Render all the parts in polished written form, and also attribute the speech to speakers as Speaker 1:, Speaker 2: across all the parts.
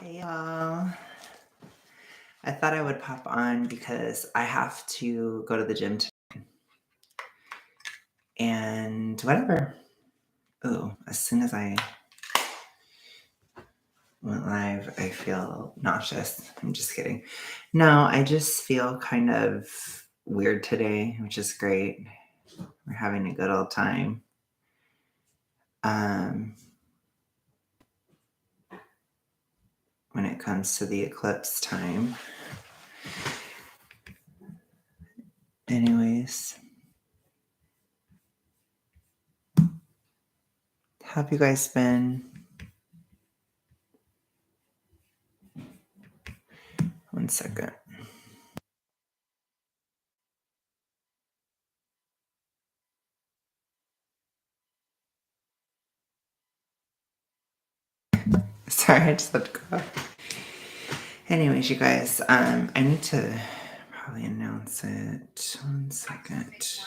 Speaker 1: Hey y'all. I thought I would pop on because I have to go to the gym and whatever. Oh, as soon as I went live, I feel nauseous. I'm just kidding. No, I just feel kind of weird today, which is great. We're having a good old time. Um, when it comes to the eclipse time. Anyways, how have you guys been? One second. Sorry, I just had to go. Anyways, you guys, I need to probably announce it. One second.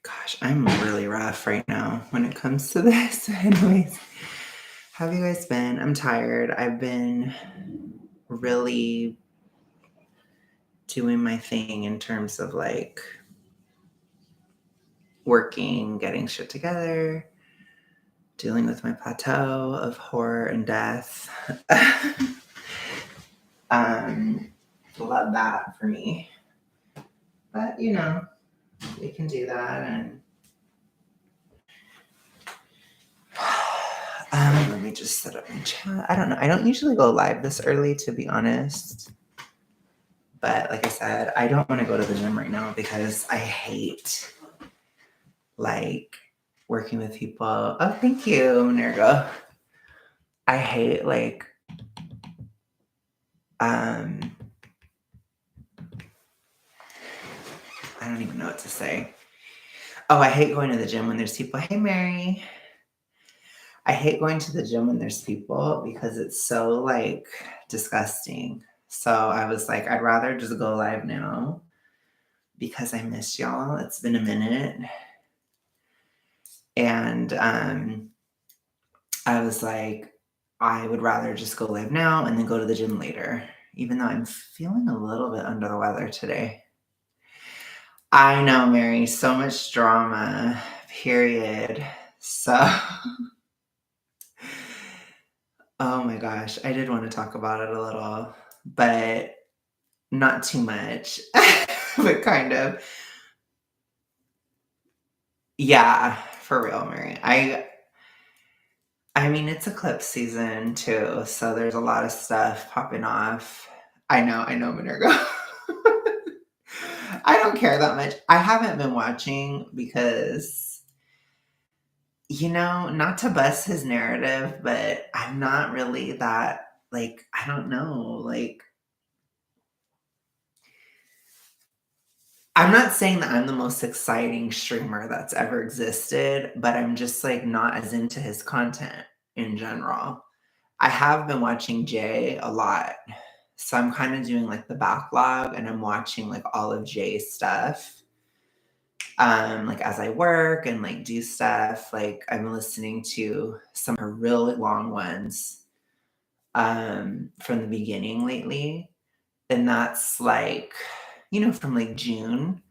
Speaker 1: Gosh, I'm really rough right now when it comes to this. Anyways, how have you guys been? I'm tired. I've been really doing my thing in terms of like working, getting shit together, dealing with my plateau of horror and death. Love that for me. But we can do that. And let me just set up my chat. I don't know. I don't usually go live this early, to be honest. But like I said, I don't want to go to the gym right now because I hate like working with people. Oh, thank you, Nergo. I hate like I don't even know what to say. Oh, I hate going to the gym when there's people. Hey, Mary. I hate going to the gym when there's people because it's so like disgusting. So I was like, I'd rather just go live now because I miss y'all. It's been a minute. And I was like, I would rather just go live now and then go to the gym later, even though I'm feeling a little bit under the weather today. I know, Mary, so much drama, period. So, oh my gosh, I did want to talk about it a little, but not too much, but kind of. Yeah, for real, Mary. I mean, it's eclipse season too, so there's a lot of stuff popping off. I know, Minergo. I don't care that much. I haven't been watching because, not to bust his narrative, but I'm not really that, like, I don't know, like, I'm not saying that I'm the most exciting streamer that's ever existed, but I'm just like not as into his content in general. I have been watching Jay a lot. So I'm kind of doing like the backlog and I'm watching like all of Jay's stuff. Like as I work and like do stuff, like I'm listening to some of her really long ones from the beginning lately. And that's like, from like June.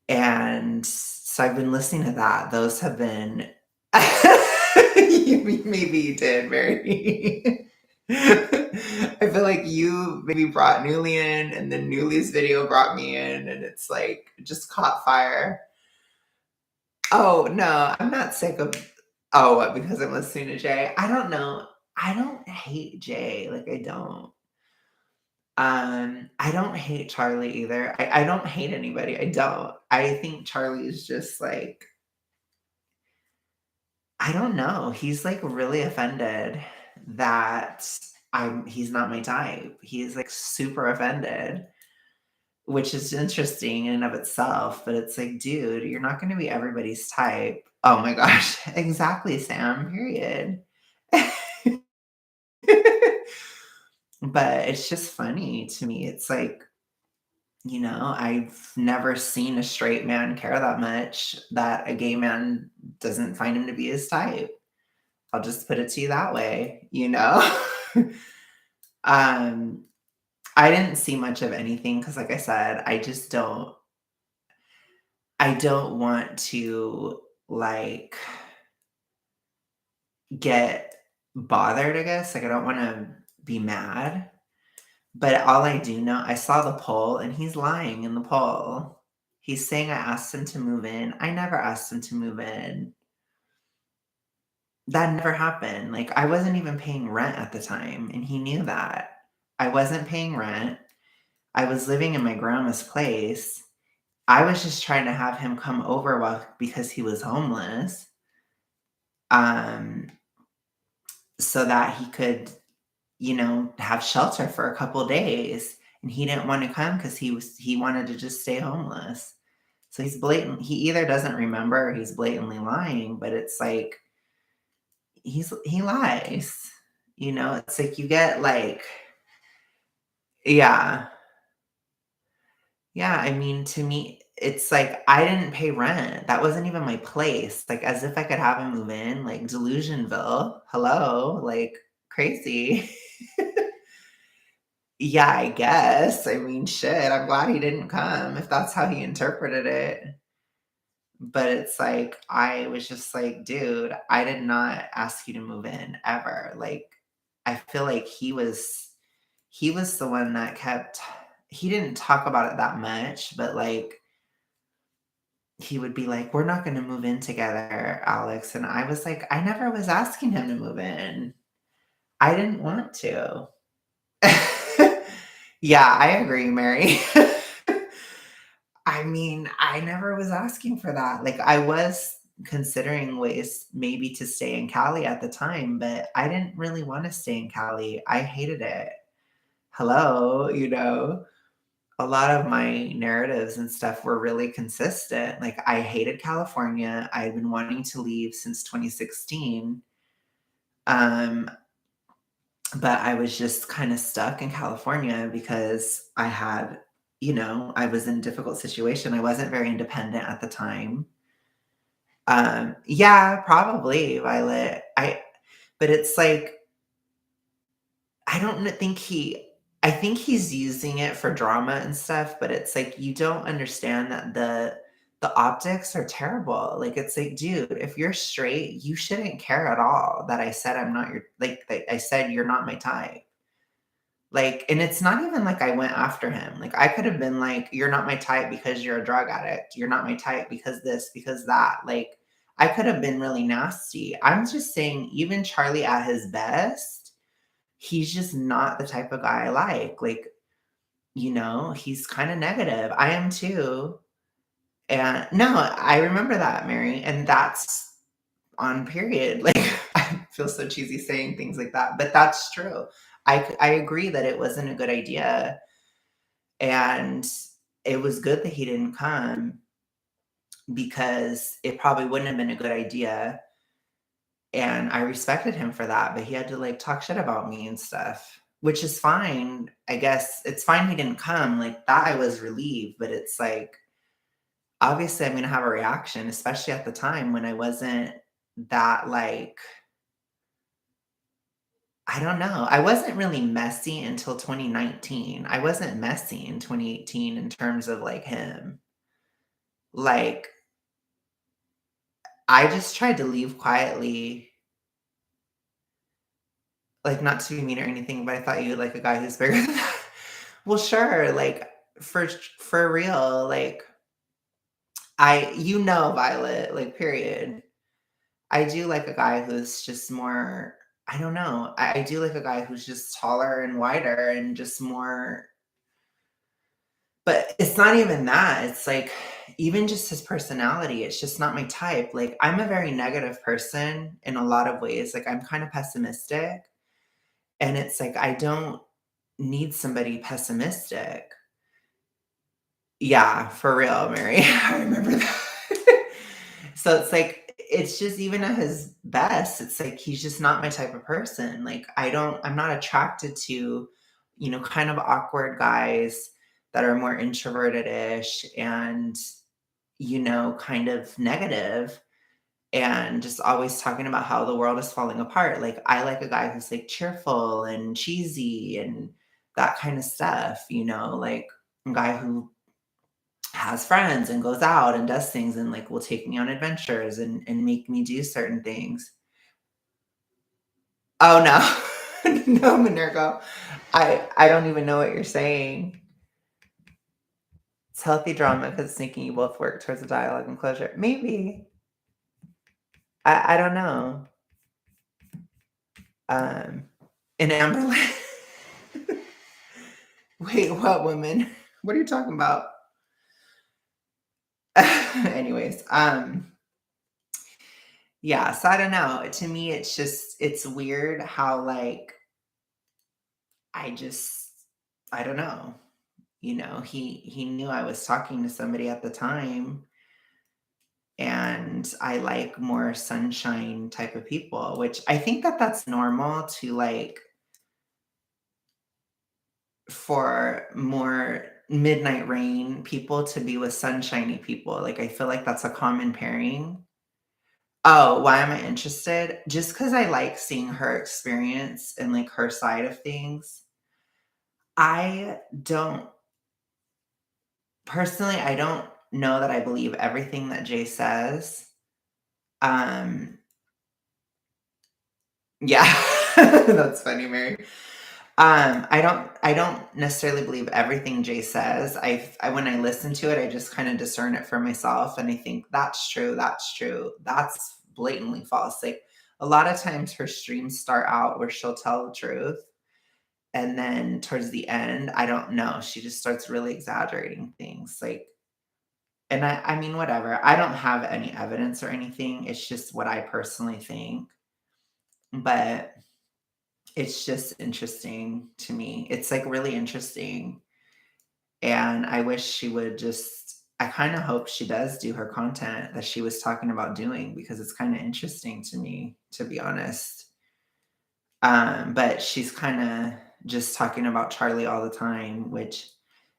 Speaker 1: And so I've been listening to that. Those have been maybe you did, Mary. I feel like you maybe brought Newly in, and then Newly's video brought me in, and it's like it just caught fire. Oh no, I'm not sick of. Oh, what, because I'm listening to Jay? I don't know. I don't hate Jay. Like I don't. I don't hate Charlie either. I don't hate anybody. I don't. I think Charlie is just like I don't know. He's like really offended that he's not my type. He's like super offended, which is interesting in and of itself, but it's like, dude, you're not going to be everybody's type. Oh my gosh. Exactly, Sam. Period. But it's just funny to me. It's like I've never seen a straight man care that much that a gay man doesn't find him to be his type. I'll just put it to you that way? Um, I didn't see much of anything because, like I said, I don't want to, like, get bothered, I guess. Like, I don't wanna be mad, but all I do know I saw the poll, and he's lying in the poll. He's saying I asked him to move in. I never asked him to move in. That never happened. Like, I wasn't even paying rent at the time, and he knew that. I wasn't paying rent. I was living in my grandma's place. I was just trying to have him come over because he was homeless, um, so that he could, have shelter for a couple days, and he didn't wanna come because he wanted to just stay homeless. So he either doesn't remember or he's blatantly lying, but it's like he lies. It's like you get like yeah. Yeah, I mean, to me, it's like I didn't pay rent. That wasn't even my place. Like, as if I could have him move in, like Delusionville. Hello, like crazy. Yeah, I guess. I mean, shit. I'm glad he didn't come if that's how he interpreted it. But it's like I was just like, dude, I did not ask you to move in ever. Like, I feel like he was the one that kept he didn't talk about it that much, but like he would be like, "We're not gonna move in together, Alex." And I was like, "I never was asking him to move in. I didn't want to." Yeah, I agree, Mary. I mean, I never was asking for that. Like, I was considering ways maybe to stay in Cali at the time, but I didn't really wanna stay in Cali. I hated it. Hello, a lot of my narratives and stuff were really consistent. Like, I hated California. I had been wanting to leave since 2016. Um, but I was just kind of stuck in California because I was in a difficult situation. I wasn't very independent at the time. Yeah, probably, Violet. But it's like I don't kn think I think he's using it for drama and stuff, but it's like, you don't understand that the optics are terrible. Like, it's like, dude, if you're straight, you shouldn't care at all that I said I'm not your that I said you're not my type. Like, and it's not even like I went after him. Like, I could have been like, "You're not my type because you're a drug addict. You're not my type because this, because that." Like, I could have been really nasty. I'm just saying, even Charlie at his best, he's just not the type of guy I like. Like, he's kinda negative. I am too. And no, I remember that, Mary, and that's on period. Like, I feel so cheesy saying things like that, but that's true. I agree that it wasn't a good idea, and it was good that he didn't come because it probably wouldn't have been a good idea, and I respected him for that, but he had to, like, talk shit about me and stuff, which is fine. I guess it's fine he didn't come, like, that I was relieved, but it's like, obviously, I'm gonna have a reaction, especially at the time when I wasn't that, like I don't know. I wasn't really messy until 2019. I wasn't messy in 2018 in terms of, like, him. Like, I just tried to leave quietly, like, not to be mean or anything, but I thought you like a guy who's bigger than that. Well, sure, like, for real, like, Violet, like, period. I do like a guy who's just more I don't know. I do like a guy who's just taller and wider and just more but it's not even that. It's like even just his personality, it's just not my type. Like, I'm a very negative person in a lot of ways. Like, I'm kind of pessimistic, and it's like I don't need somebody pessimistic. Yeah, for real, Mary. I remember that. So it's like it's just even at his best, it's like he's just not my type of person. Like, I'm not attracted to, kind of awkward guys that are more introverted-ish and, kind of negative and just always talking about how the world is falling apart. Like, I like a guy who's, like, cheerful and cheesy and that kind of stuff, like a guy who has friends and goes out and does things and, like, will take me on adventures and make me do certain things. Oh, no. No, Minergo. I don't even know what you're saying. It's healthy drama because it's making you both work towards a dialogue and closure. Maybe. I don't know. Um, in Amberland. Wait, what woman? What are you talking about? Anyways, yeah, so I don't know. To me, it's weird how, like, I just I don't know. He knew I was talking to somebody at the time, and I like more sunshine type of people, which I think that that's normal to, like, for more midnight rain people to be with sunshiny people. Like, I feel like that's a common pairing. Oh, why am I interested? Just because I like seeing her experience and, like, her side of things. I don't Personally, I don't know that I believe everything that Jay says. Um, yeah, that's funny, Mary. I don't necessarily believe everything Jay says. When I listen to it, I just kind of discern it for myself, and I think that's true, that's true, that's blatantly false. Like, a lot of times her streams start out where she'll tell the truth, and then towards the end, I don't know, she just starts really exaggerating things. Like, and I mean, whatever. I don't have any evidence or anything. It's just what I personally think. But it's just interesting to me. It's, like, really interesting, and I wish she would just I kinda hope she does do her content that she was talking about doing because it's kinda interesting to me, to be honest. But she's kinda just talking about Charlie all the time, which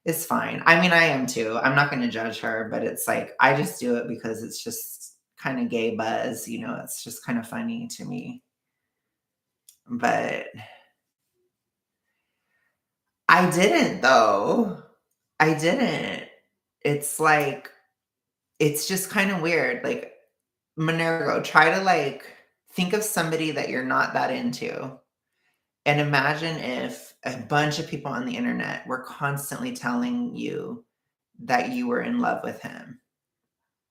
Speaker 1: is fine. I mean, I am too. I'm not gonna judge her, but it's like, I just do it because it's just kinda gay buzz, it's just kinda funny to me. But I didn't though. I didn't. It's like it's just kinda weird, like, Minergo, try to, like, think of somebody that you're not that into, and imagine if a bunch of people on the internet were constantly telling you that you were in love with him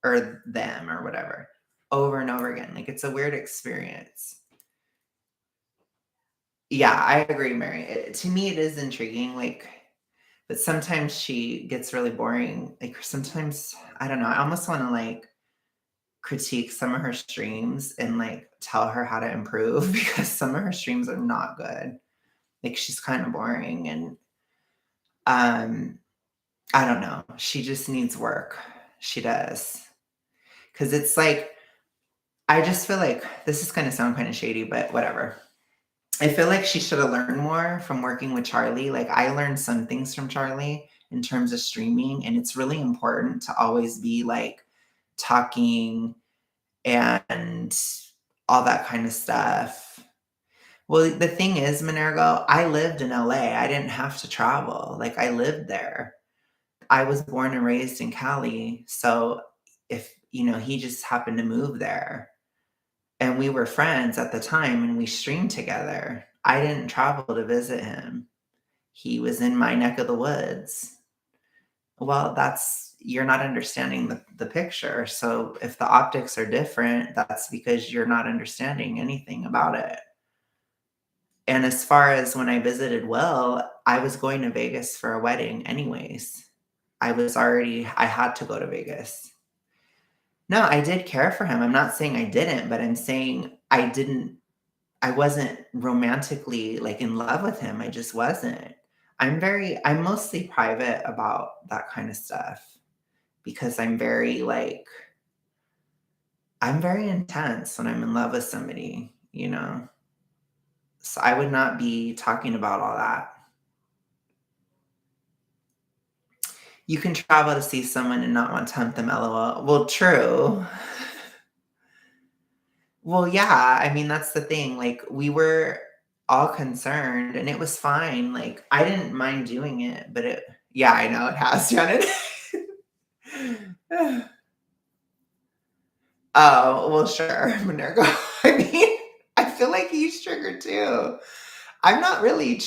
Speaker 1: or them or whatever, over and over again. Like, it's a weird experience. Yeah, I agree, Mary. To me, it is intriguing, like, but sometimes she gets really boring. Like, sometimes, I don't know, I almost wanna, like, critique some of her streams and, like, tell her how to improve because some of her streams are not good. Like, she's kinda boring and, um, I don't know. She just needs work. She does. Because it's like I just feel like this is gonna sound kinda shady, but whatever. I feel like she should have learned more from working with Charlie. Like, I learned some things from Charlie in terms of streaming, and it's really important to always be, like, talking and all that kind of stuff. Well, the thing is, Minergo, I lived in LA. I didn't have to travel. Like, I lived there. I was born and raised in Cali. So if, he just happened to move there and we were friends at the time and we streamed together. I didn't travel to visit him. He was in my neck of the woods. Well, you're not understanding the picture. So if the optics are different, that's because you're not understanding anything about it. And as far as when I visited Will, I was going to Vegas for a wedding anyways. I had to go to Vegas. No, I did care for him. I'm not saying I didn't, but I'm saying I wasn't romantically, like, in love with him. I just wasn't. I'm mostly private about that kind of stuff because I'm very intense when I'm in love with somebody. So I would not be talking about all that. You can travel to see someone and not want to hunt them, LOL. Well, true. Well, yeah, I mean, that's the thing, like, we were all concerned, and it was fine, like, I didn't mind doing it, but it yeah, I know it has, Janet. Oh, well, sure, Minerva. I mean, I feel like he's triggered too. I'm not really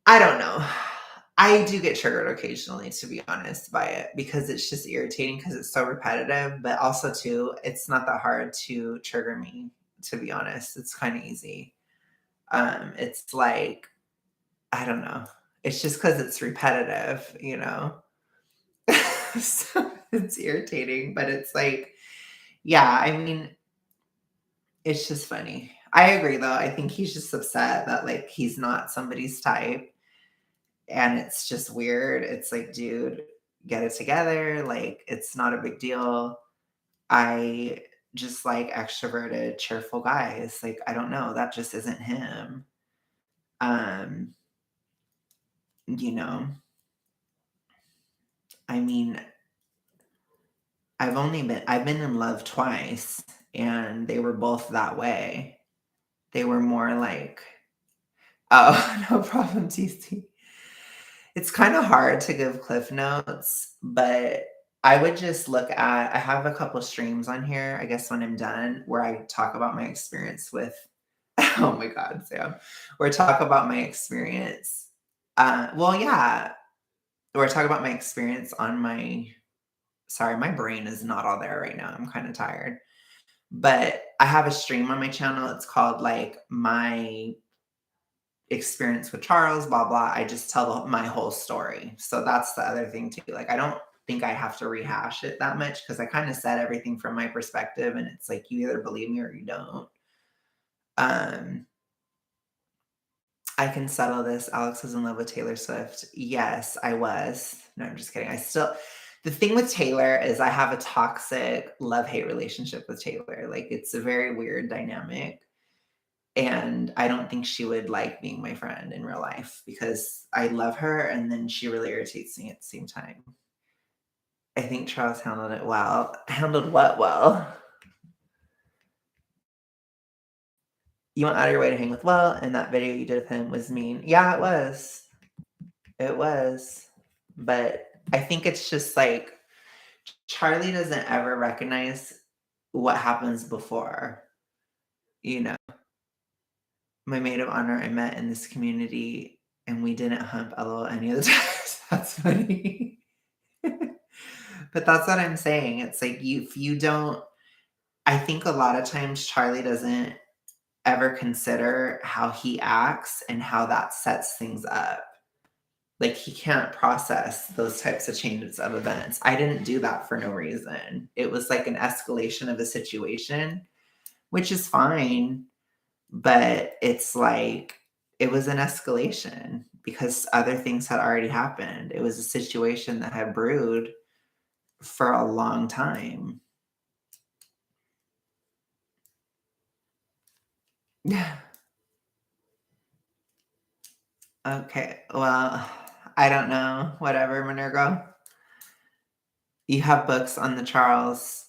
Speaker 1: I don't know. I do get triggered occasionally, to be honest, by it because it's just irritating because it's so repetitive, but also too, it's not that hard to trigger me, to be honest. It's kinda easy. It's like, I don't know. It's just because it's repetitive, you know? So it's irritating, but it's like, yeah, I mean, it's just funny. I agree though. I think he's just upset that like he's not somebody's type and it's just weird. It's like, dude, get it together. Like it's not a big deal. I just like extroverted, cheerful guys. Like I don't know, that just isn't him. Um, you know, I mean, I've been in love twice and they were both that way. They were more like, oh, no problem, TC. It's kinda hard to give cliff notes, but I would just look at I have a couple streams on here, I guess when I'm done, where I talk about my experience with oh my god, Sam. Where I talk about my experience. Well, yeah, where I talk about my experience on my sorry, my brain is not all there right now, I'm kinda tired. But I have a stream on my channel, it's called, like, My Experience with Charles, blah, blah. I just tell my whole story. So that's the other thing too. Like, I don't think I have to rehash it that much because I kind of said everything from my perspective, and it's like you either believe me or you don't. Um, I can settle this. Alex was in love with Taylor Swift. Yes, I was. No, I'm just kidding. The thing with Taylor is I have a toxic love hate relationship with Taylor. Like, it's a very weird dynamic. And I don't think she would like being my friend in real life because I love her and then she really irritates me at the same time. I think Charles handled it well. Handled what well? You went out of your way to hang with Well, and that video you did with him was mean. Yeah, it was. It was. But I think it's just like Charlie doesn't ever recognize what happens before. You know, my maid of honor I met in this community and we didn't hump LOL any of the times. That's funny. But that's what I'm saying. It's like if you don't I think a lot of times Charlie doesn't ever consider how he acts and how that sets things up. Like he can't process those types of changes of events. I didn't do that for no reason. It was like an escalation of a situation, which is fine, but it's like it was an escalation because other things had already happened. It was a situation that had brewed for a long time. Yeah. Okay. Well, I don't know. Whatever, Minergo. You have books on the Charles.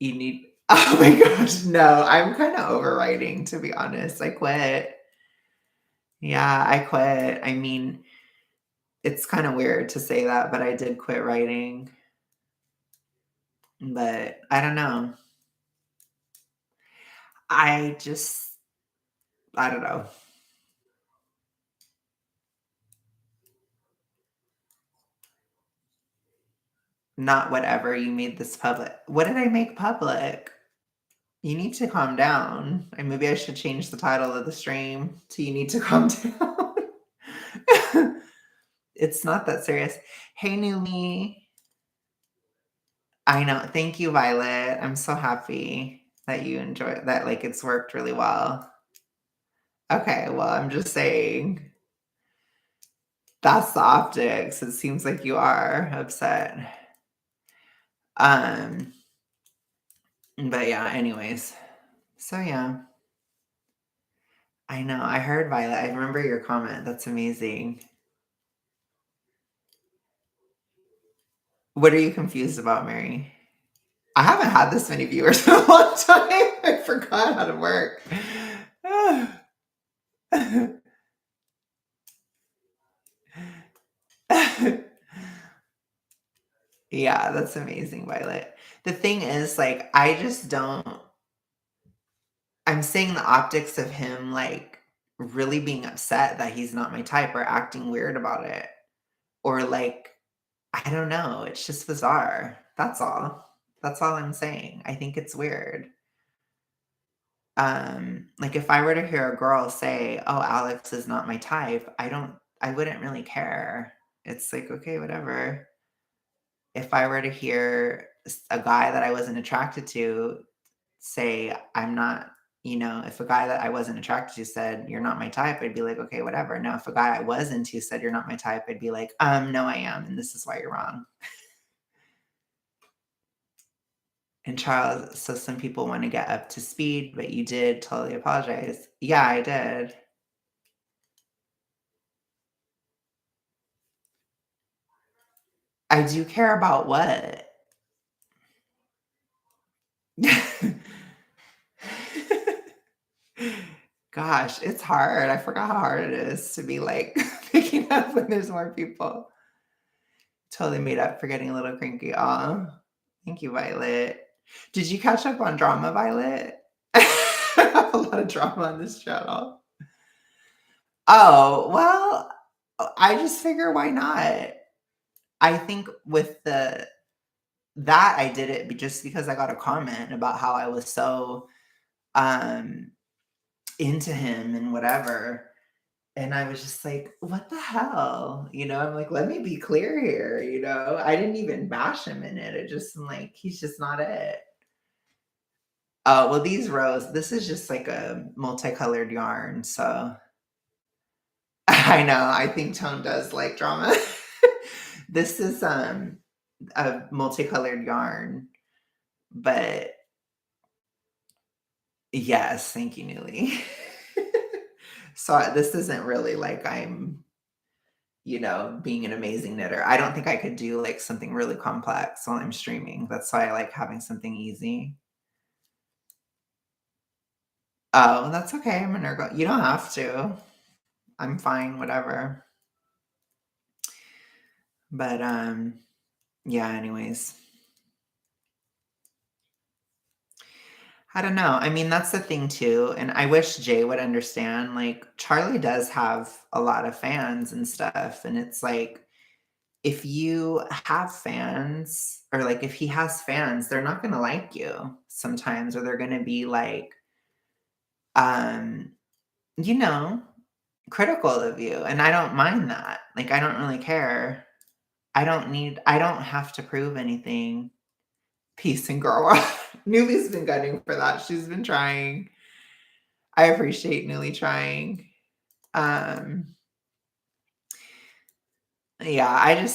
Speaker 1: You need. Oh my gosh, no. I'm kind of overwriting, to be honest. I quit. Yeah, I quit. I mean, it's kind of weird to say that, but I did quit writing. But I don't know. I just, I don't know. Not whatever you made this public. What did I make public? You need to calm down. And maybe I should change the title of the stream to You Need to Calm Down. It's not that serious. Hey, new me. I know. Thank you, Violet. I'm so happy that you enjoy that. Like, it's worked really well. Okay, well, I'm just saying that's the optics. It seems like you are upset. Um, but yeah, anyways. So yeah. I know. I heard Violet. I remember your comment. That's amazing. What are you confused about, Mary? I haven't had this many viewers in a long time. I forgot how to work. Yeah, that's amazing, Violet. The thing is, like, I just don't I'm saying the optics of him, like, really being upset that he's not my type or acting weird about it, or, like, I don't know, it's just bizarre. That's all. That's all I'm saying. I think it's weird. Like, if I were to hear a girl say, "Oh, Alex is not my type," I wouldn't really care. It's like, "Okay, whatever." If I were to hear a guy that I wasn't attracted to say, "I'm not," if a guy that I wasn't attracted to said, "You're not my type," I'd be like, "Okay, whatever." Now, if a guy I was into said, "You're not my type," I'd be like, no, I am, and this is why you're wrong." And Charles, so some people want to get up to speed, but you did totally apologize. Yeah, I did. I do care about what? Gosh, it's hard. I forgot how hard it is to be like picking up when there's more people. Totally made up for getting a little cranky. Aw. Thank you, Violet. Did you catch up on drama, Violet? I have a lot of drama on this channel. Oh, well, I just figure why not? I think with that I did it just because I got a comment about how I was so um into him and whatever. And I was just like, "What the hell?" I'm like, "Let me be clear here," I didn't even bash him in it. It just I'm like, he's just not it. Oh, well, these rows, this is just like a multicolored yarn, so I know, I think Tone does like drama. This is, a multicolored yarn, but yes, thank you, Newly. So, this isn't really like I'm being an amazing knitter. I don't think I could do, like, something really complex while I'm streaming. That's why I like having something easy. Oh, that's okay, I'm a Virgo. You don't have to. I'm fine, whatever. But, yeah, anyways. I don't know. I mean, that's the thing too, and I wish Jay would understand, like, Charlie does have a lot of fans and stuff, and it's like, if you have fans or, like, if he has fans, they're not gonna like you sometimes, or they're gonna be like, um, you know, critical of you, and I don't mind that. Like, I don't really care. I don't have to prove anything. Peace and girl. Newly's been gunning for that. She's been trying. I appreciate Newly trying. Um, yeah,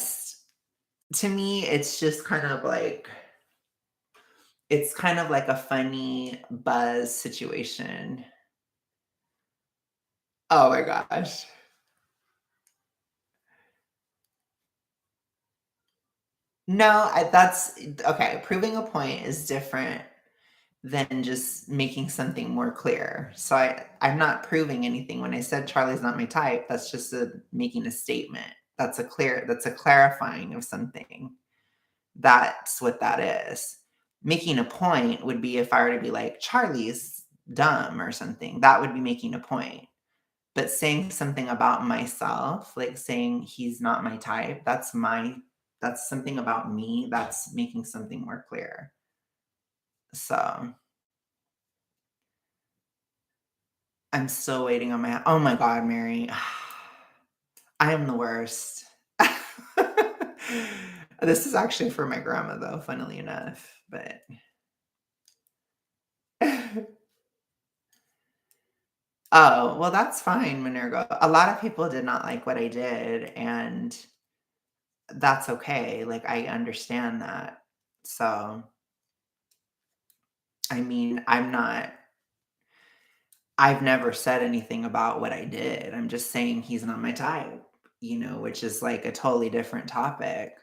Speaker 1: to me, it's kind of like a funny buzz situation. Oh my gosh. No, that's okay. Proving a point is different than just making something more clear. So I'm not proving anything. When I said Charlie's not my type, that's just making a statement. That's a clarifying of something. That's what that is. Making a point would be if I were to be like, Charlie's dumb or something. That would be making a point. But saying something about myself, like saying he's not my type, that's something about me. That's making something more clear. So I'm still waiting on oh my God, Mary. I am the worst. This is actually for my grandma though, funnily enough, but oh, well, that's fine, Minerva. A lot of people did not like what I did, and that's okay. Like, I understand that. So, I mean, I've never said anything about what I did. I'm just saying he's not my type, which is like a totally different topic.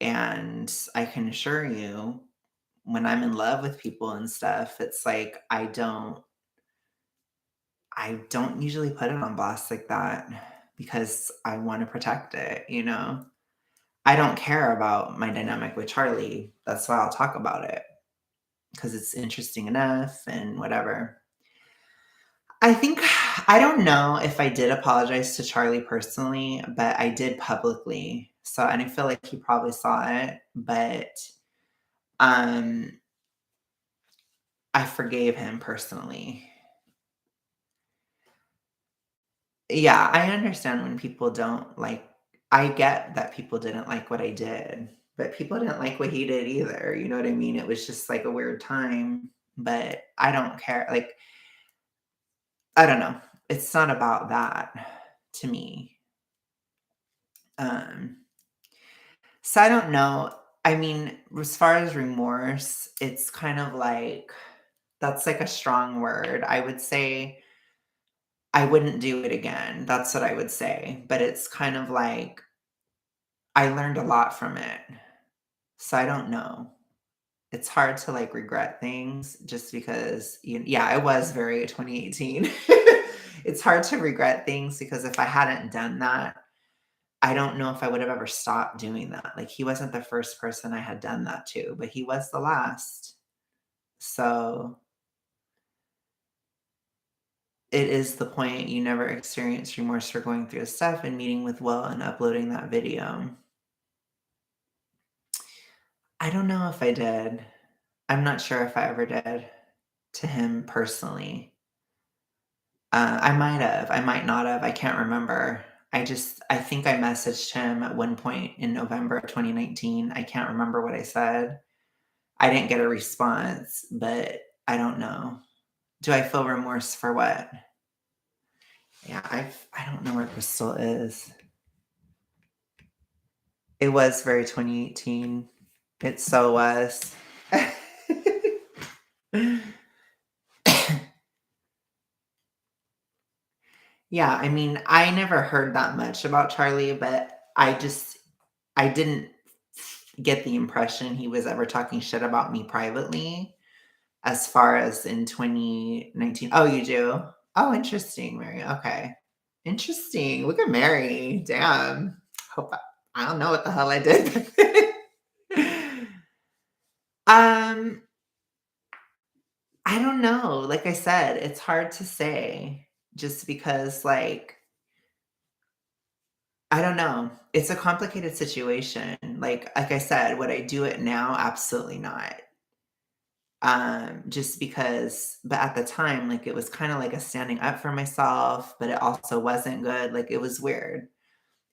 Speaker 1: And I can assure you, when I'm in love with people and stuff, it's like I don't usually put it on blast like that because I wanna protect it, you know? I don't care about my dynamic with Charlie. That's why I'll talk about it because it's interesting enough and whatever. I think I don't know if I did apologize to Charlie personally, but I did publicly. So and I feel like he probably saw it, but, um, I forgave him personally. Yeah, I understand when people don't like I get that people didn't like what I did, but people didn't like what he did either, you know what I mean? It was just, like, a weird time, but I don't care, like, I don't know. It's not about that to me. Um, so I don't know. I mean, as far as remorse, it's kind of like that's, like, a strong word. I would say I wouldn't do it again. That's what I would say, but it's kind of like I learned a lot from it. So I don't know. It's hard to, like, regret things just because yeah, it was very 2018. It's hard to regret things because if I hadn't done that, I don't know if I would have ever stopped doing that. Like, he wasn't the first person I had done that to, but he was the last. So, it is the point you never experience remorse for going through the stuff and meeting with Will and uploading that video. I don't know if I did. I'm not sure if I ever did to him personally. I might have, I might not have, I can't remember. I think I messaged him at one point in November of 2019. I can't remember what I said. I didn't get a response, but I don't know. Do I feel remorse for what? Yeah, I don't know where Crystal is. It was very 2018. It so was. Yeah, I mean, I never heard that much about Charlie, but I didn't get the impression he was ever talking shit about me privately as far as in 2019. Oh, you do? Oh, interesting, Mary. Okay. Interesting. Look at Mary. Damn. Hope I don't know what the hell I did. um, I don't know. Like I said, it's hard to say just because I don't know. It's a complicated situation. Like I said, would I do it now? Absolutely not. Just because but at the time, like, it was kinda like a standing up for myself, but it also wasn't good, like, it was weird.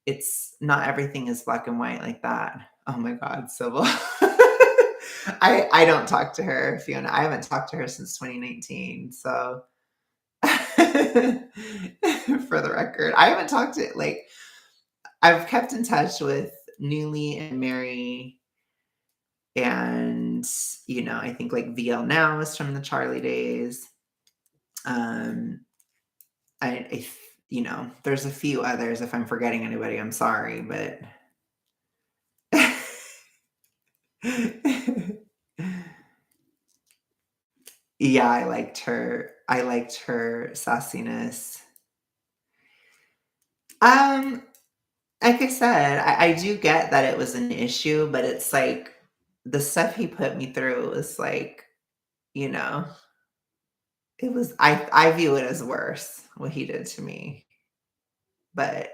Speaker 1: It's not everything is black and white like that. Oh my god, Sybil. I don't talk to her, Fiona. I haven't talked to her since 2019, so for the record, I haven't talked to like, I've kept in touch with Newly and Mary and, I think, like, VL Now is from the Charlie days. Um, I if there's a few others. If I'm forgetting anybody, I'm sorry, but yeah, I liked her. I liked her sassiness. Um, like I said, I do get that it was an issue, but it's like the stuff he put me through was like, you know, it was I view it as worse what he did to me, but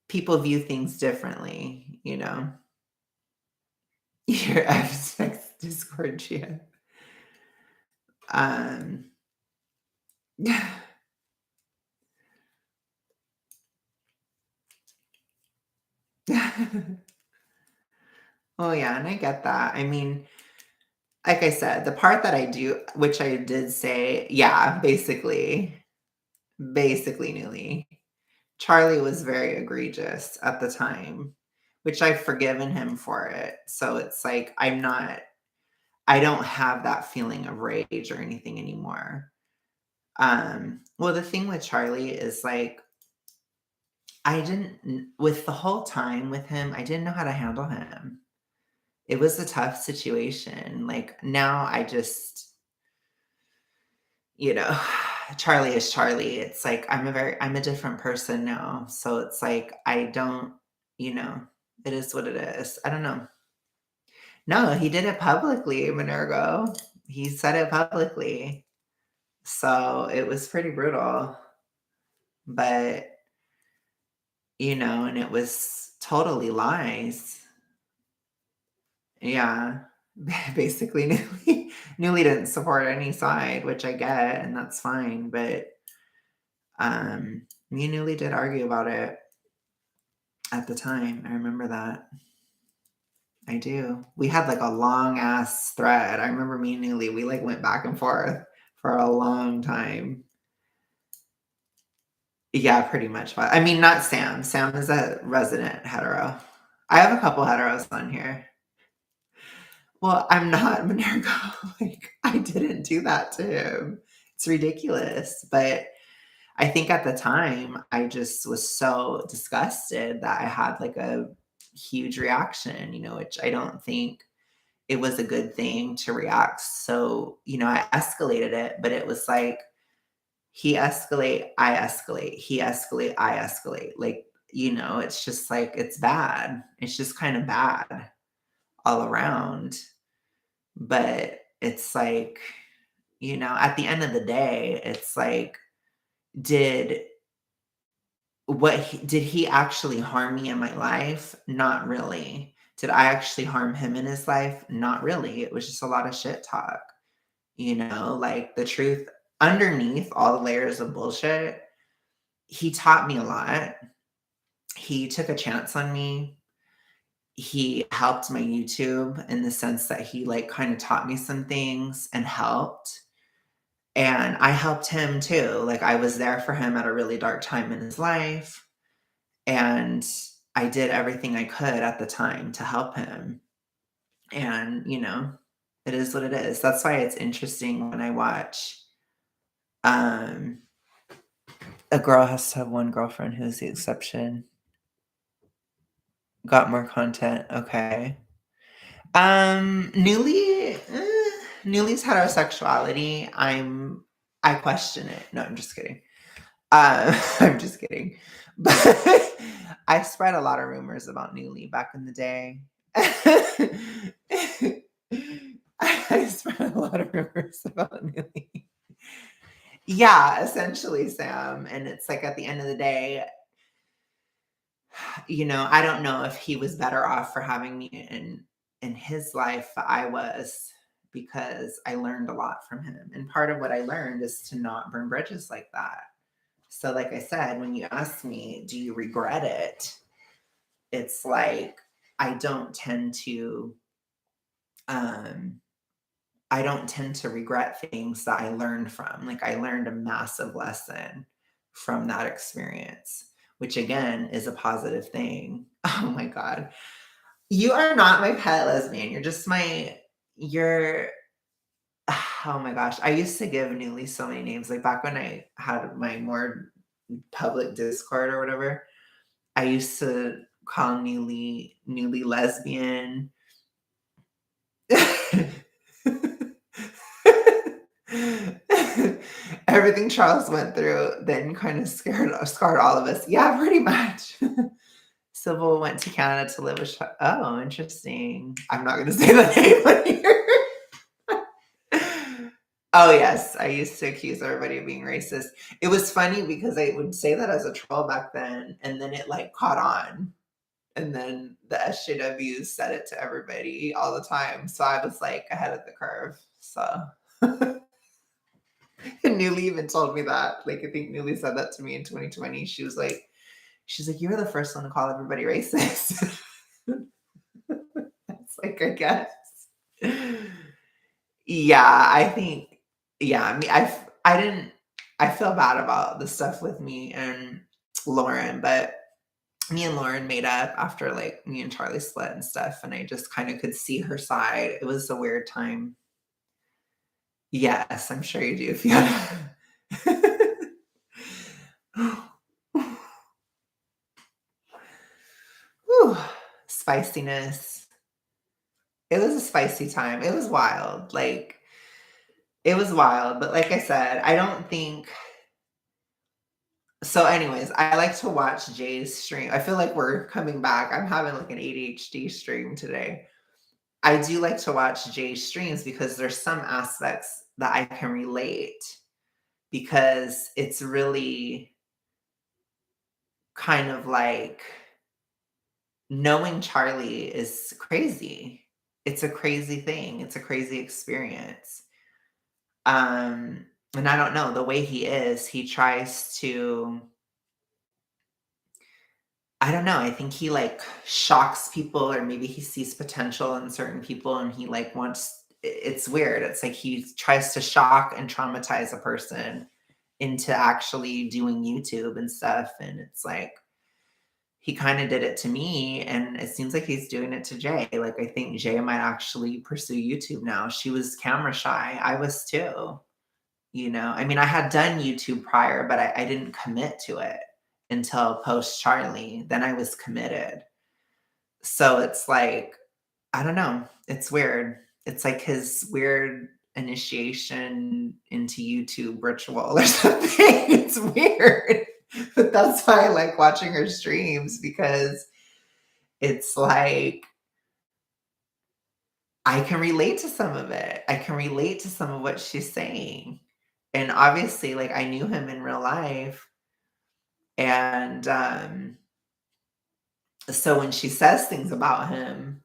Speaker 1: people view things differently, you know. Your abject discordia. Um, oh, yeah, and I get that. I mean, like I said, the part that I do which I did say, yeah, basically Newly. Charlie was very egregious at the time, which I've forgiven him for it. So it's like I don't have that feeling of rage or anything anymore. Well, the thing with Charlie is like with the whole time with him, I didn't know how to handle him. it was a tough situation. Like, now I just, you know, Charlie is Charlie. It's like I'm a different person now. So it's like I don't, you know, it is what it is. I don't know. No, he did it publicly, Minergo. He said it publicly. So it was pretty brutal. But, and it was totally lies. Yeah. Basically, Newly didn't support any side, which I get, and that's fine. But me and Newly did argue about it at the time. I remember that. I do. We had like a long ass thread. I remember me and Newly, we like went back and forth for a long time. Yeah, pretty much. But I mean, not Sam. Sam is a resident hetero. I have a couple heteros on here. Well, I'm not Minergo. Like, I didn't do that to him. It's ridiculous. But I think at the time, I just was so disgusted that I had like a huge reaction, which I don't think it was a good thing to react. So, I escalated it, but it was like he escalate, I escalate, he escalate, I escalate. Like, it's just like it's bad. It's just kind of bad all around. But it's like, at the end of the day, it's like, did did he actually harm me in my life? Not really. Did I actually harm him in his life? Not really. It was just a lot of shit talk. Like the truth underneath all the layers of bullshit, he taught me a lot. He took a chance on me. He helped my YouTube in the sense that he like kind of taught me some things and helped. And I helped him too. Like I was there for him at a really dark time in his life. And I did everything I could at the time to help him. And, it is what it is. That's why it's interesting when I watch um a girl has to have one girlfriend who's the exception. Got more content. Okay. Newly's heterosexuality, I question it. No, I'm just kidding. I'm just kidding. But I spread a lot of rumors about Newly back in the day. I spread a lot of rumors about Newly. Yeah, essentially, Sam. And it's like at the end of the day, I don't know if he was better off for having me in his life. I was, because I learned a lot from him. And part of what I learned is to not burn bridges like that. So like I said, when you ask me, do you regret it? It's like I don't tend to um I don't tend to regret things that I learned from. Like I learned a massive lesson from that experience, which again is a positive thing. Oh my God. You are not my pet lesbian. You're oh my gosh. I used to give Newly so many names. Like back when I had my more public Discord or whatever, I used to call Newly lesbian. Everything Charles went through then kind of scarred all of us. Yeah, pretty much. Sybil went to Canada to live with oh, interesting. I'm not gonna say the name on here. Oh yes, I used to accuse everybody of being racist. It was funny because I would say that as a troll back then, and then it like caught on. And then the SJWs said it to everybody all the time. So I was like ahead of the curve. So and Newly even told me that. Like I think Newly said that to me in 2020. She's like, you were the first one to call everybody racist. It's like, I guess. Yeah, I think, yeah, I mean, I feel bad about the stuff with me and Lauren, but me and Lauren made up after like me and Charlie split and stuff, and I just kind of could see her side. It was a weird time. Yes, I'm sure you do, Fiona. Whew, spiciness. It was a spicy time. It was wild. Like, it was wild. But like I said, I don't think so anyways, I like to watch Jay's stream. I feel like we're coming back. I'm having like an ADHD stream today. I do like to watch Jay's streams because there's some aspects that I can relate because it's really kind of like knowing Charlie is crazy. It's a crazy thing. It's a crazy experience. And I don't know, the way he is, he tries to I don't know, I think he, like, shocks people or maybe he sees potential in certain people and he, like, wants it's weird. It's like he tries to shock and traumatize a person into actually doing YouTube and stuff, and it's like, he kinda did it to me, and it seems like he's doing it to Jay. Like, I think Jay might actually pursue YouTube now. She was camera shy, I was too. You know, I mean, I had done YouTube prior, but I didn't commit to it until post Charlie. Then I was committed. So it's like, I don't know. It's weird. It's like his weird initiation into YouTube ritual or something. It's weird. But that's why I like watching her streams because it's like I can relate to some of it. I can relate to some of what she's saying. And obviously, like, I knew him in real life, and, so when she says things about him,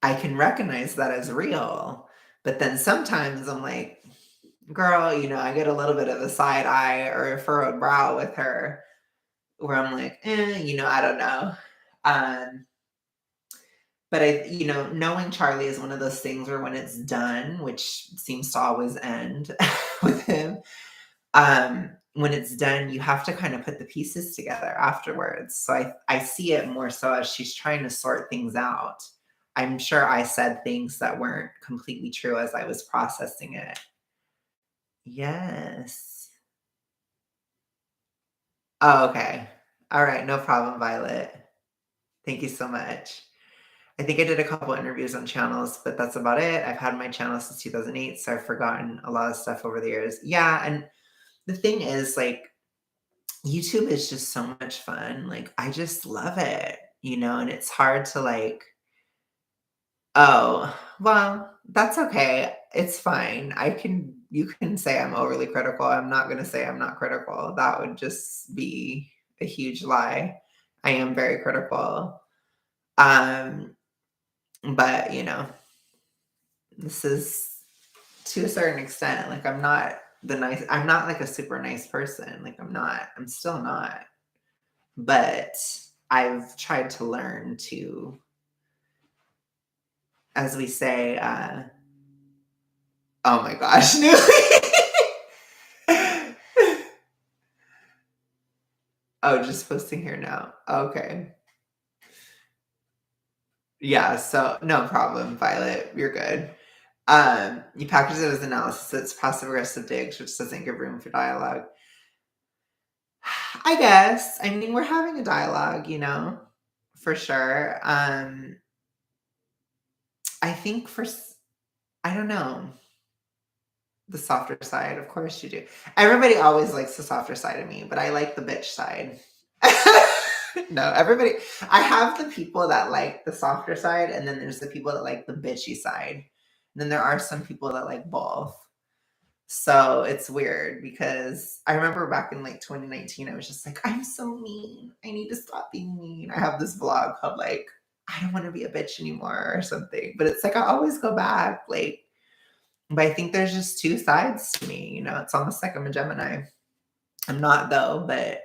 Speaker 1: I can recognize that as real, but then sometimes I'm like, "Girl," I get a little bit of a side eye or a furrowed brow with her where I'm like, I don't know." Um, but knowing Charlie is one of those things where when it's done, which seems to always end with him, when it's done, you have to kind of put the pieces together afterwards. So I see it more so as she's trying to sort things out. I'm sure I said things that weren't completely true as I was processing it. Yes. Oh, okay. All right, no problem, Violet. Thank you so much. I think I did a couple interviews on channels, but that's about it. I've had my channel since 2008, so I've forgotten a lot of stuff over the years. Yeah, and the thing is, like, YouTube is just so much fun. Like, I just love it, and it's hard to like, oh, well, that's okay. It's fine. You can say I'm overly critical. I'm not going to say I'm not critical. That would just be a huge lie. I am very critical. Um, but, this is to a certain extent. Like, I'm not like a super nice person. Like, I'm still not. But I've tried to learn to, as we say, oh my gosh, no. Oh, just posting here now. Okay. Yeah, so no problem, Violet. You're good. You package it as analysis. It's passive aggressive digs, which doesn't give room for dialogue. I guess. I mean, we're having a dialogue, for sure. I think I don't know. The softer side, of course you do. Everybody always likes the softer side of me, but I like the bitch side. No, everybody I have the people that like the softer side, and then there's the people that like the bitchy side. And then there are some people that like both. So it's weird because I remember back in like 2019, I was just like, I'm so mean. I need to stop being mean. I have this blog called like, I don't want to be a bitch anymore or something. But it's like I always go back, like, but I think there's just two sides to me, it's almost like I'm a Gemini. I'm not though, but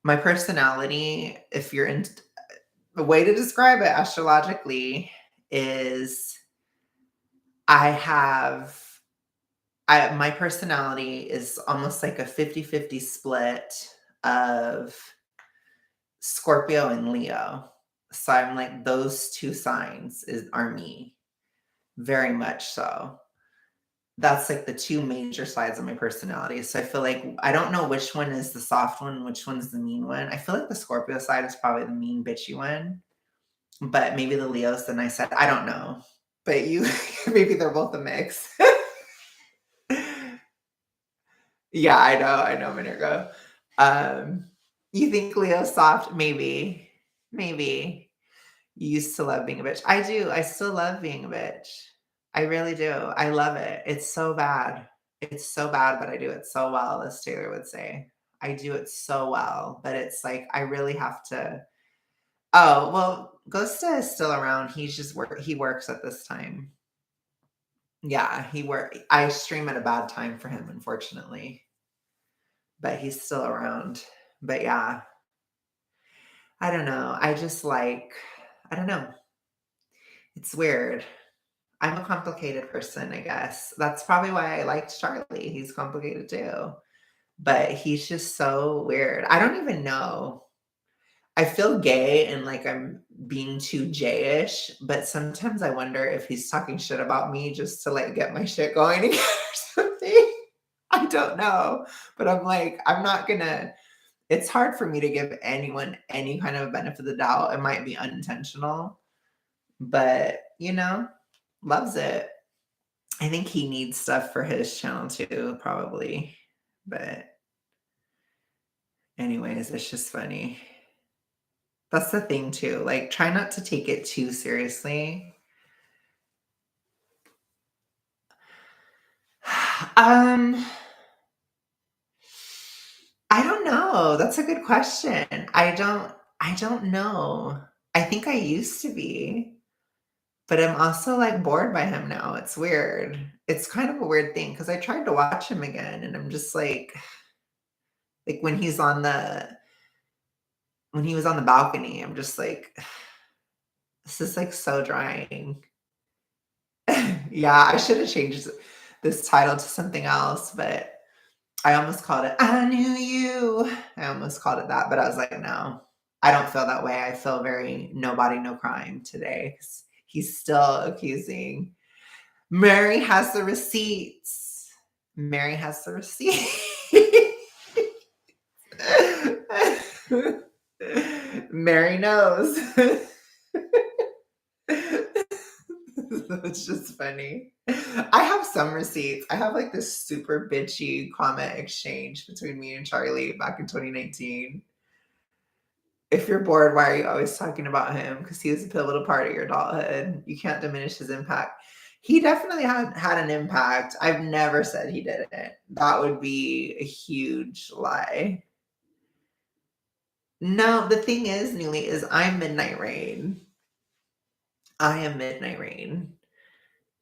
Speaker 1: my personality, if you're in the way to describe it astrologically is I have my personality is almost like a 50-50 split of Scorpio and Leo. So I'm like those two signs are me, very much so. That's like the two major sides of my personality. So I feel like I don't know which one is the soft one, which one's the mean one. I feel like the Scorpio side is probably the mean bitchy one, but maybe the Leo's the nice side. I don't know. but you maybe they're both a mix. Yeah, I know, Minergo. Um, you think Leo's soft? Maybe. Maybe. You used to love being a bitch. I do, I still love being a bitch. I really do. I love it. It's so bad. It's so bad, but I do it so well, as Taylor would say. I do it so well, but it's like I really have to. Oh, well, Gusta is still around. He works at this time. Yeah, I stream at a bad time for him, unfortunately, but he's still around. But yeah, I don't know. I don't know. It's weird. I'm a complicated person, I guess. That's probably why I liked Charlie. He's complicated too, but he's just so weird. I don't even know. I feel gay and like I'm being too J-ish, but sometimes I wonder if he's talking shit about me just to like get my shit going again or something. I don't know. But I'm like, I'm not gonna, it's hard for me to give anyone any kind of benefit of the doubt. It might be unintentional, but loves it. I think he needs stuff for his channel too, probably. But anyways, it's just funny. That's the thing too. Like, try not to take it too seriously. Um, I don't know. That's a good question. I don't know. I think I used to be, but I'm also like bored by him now. It's weird. It's kind of a weird thing because I tried to watch him again and I'm just like when he was on the balcony, I'm just like, this is like so drying. Yeah, I should have changed this title to something else, but I almost called it I Knew You. I almost called it that, but I was like, no, I don't feel that way. I feel very nobody, no crime today. 'Cause he's still accusing. Mary has the receipts. Mary has the receipts. Mary knows. It's just funny. I have some receipts. I have like this super bitchy comment exchange between me and Charlie back in 2019. If you're bored, why are you always talking about him? Because he was a pivotal part of your adulthood. You can't diminish his impact. He definitely had an impact. I've never said he didn't. That would be a huge lie. No, the thing is, Newly, is I'm Midnight Rain. I am Midnight Rain.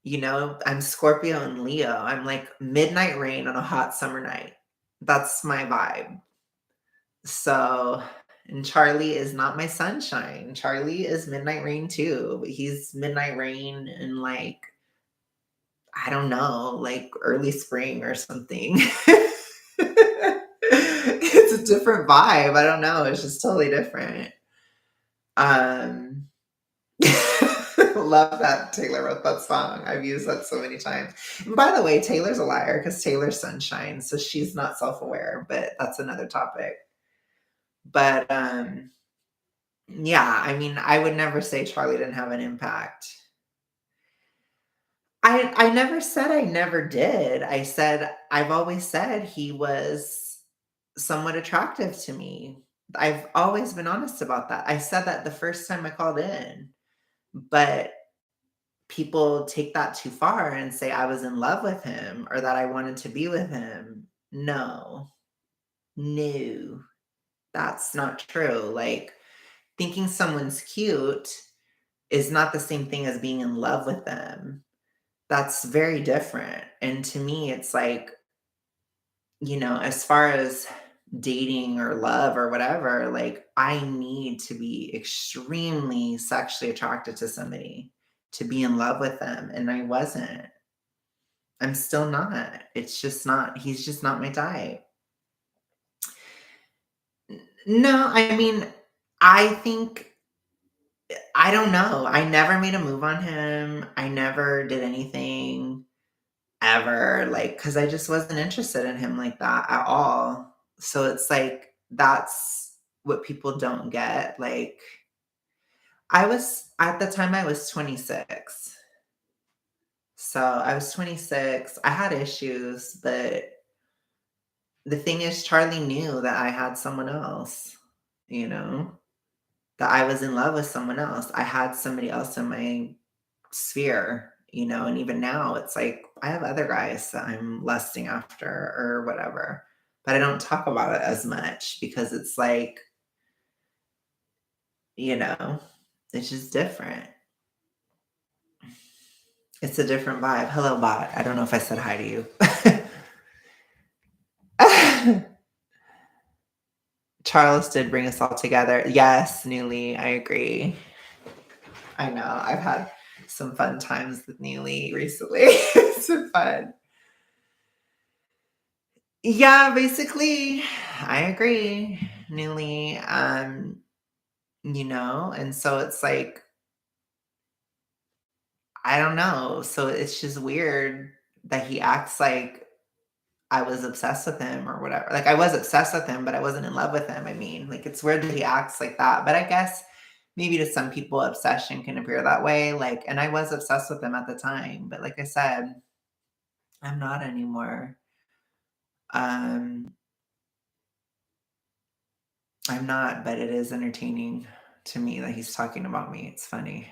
Speaker 1: I'm Scorpio and Leo. I'm like midnight rain on a hot summer night. That's my vibe. So, and Charlie is not my sunshine. Charlie is midnight rain too, but he's midnight rain in like, I don't know, like early spring or something. It's a different vibe. I don't know. It's just totally different. Um, Love that Taylor wrote that song. I've used that so many times. And by the way, Taylor's a liar because Taylor's sunshine, so she's not self-aware, but that's another topic. But yeah, I mean, I would never say Charlie didn't have an impact. I never said I never did. I've always said he was somewhat attractive to me. I've always been honest about that. I said that the first time I called in, but people take that too far and say I was in love with him or that I wanted to be with him. No, no, that's not true. Like, thinking someone's cute is not the same thing as being in love with them. That's very different. And to me, it's like, as far as dating or love or whatever, like I need to be extremely sexually attracted to somebody to be in love with them. And I wasn't. I'm still not. It's just not, he's just not my type. No, I mean, I think I don't know. I never made a move on him. I never did anything ever, like, because I just wasn't interested in him like that at all. So it's like that's what people don't get. Like, I was at the time I was 26. So I was 26. I had issues, but the thing is, Charlie knew that I had someone else, you know, that I was in love with someone else. I had somebody else in my sphere, and even now it's like I have other guys that I'm lusting after or whatever, but I don't talk about it as much because it's like, you know, it's just different. It's a different vibe. Hello, bot. I don't know if I said hi to you. Charles did bring us all together. Yes, Newly, I agree. I know. I've had some fun times with Newly recently. It's been fun. Yeah, basically, I agree, Newly. And so it's like, I don't know. So it's just weird that he acts like I was obsessed with him or whatever. Like I was obsessed with him, but I wasn't in love with him. I mean, like it's weird that he acts like that. But I guess maybe to some people obsession can appear that way. Like, and I was obsessed with him at the time, but like I said, I'm not anymore. Um, I'm not, but it is entertaining to me that he's talking about me. It's funny.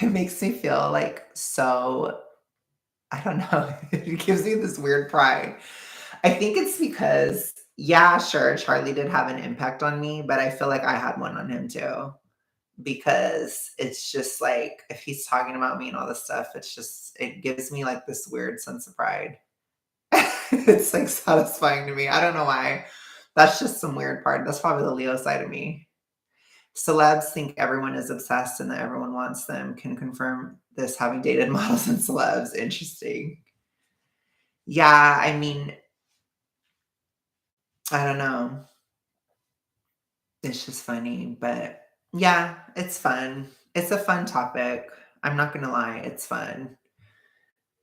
Speaker 1: It makes me feel like so, I don't know. It gives me this weird pride. I think it's because, yeah, sure, Charlie did have an impact on me, but I feel like I had one on him too. Because it's just like if he's talking about me and all this stuff, it gives me like this weird sense of pride. It's like satisfying to me. I don't know why. That's just some weird part. That's probably the Leo side of me. Celebs think everyone is obsessed and that everyone wants them. Can confirm this having dated models and celebs. Interesting. Yeah, I mean, I don't know. It's just funny, but yeah, it's fun. It's a fun topic. I'm not gonna lie, it's fun.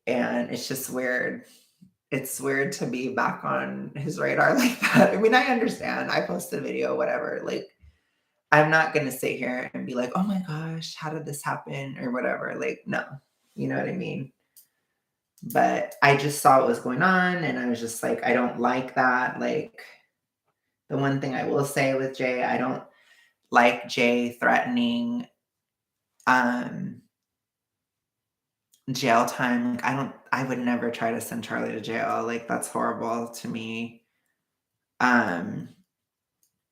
Speaker 1: And it's just weird. It's weird to be back on his radar like that. I mean, I understand. I posted a video, whatever. Like, I'm not gonna sit here and be like, "Oh my gosh, how did this happen?" or whatever. Like, no. You know what I mean? But I just saw what was going on and I was just like, I don't like that. Like, the one thing I will say with Jay, I don't like Jay threatening um jail time. Like, I would never try to send Charlie to jail. Like, that's horrible to me. Um,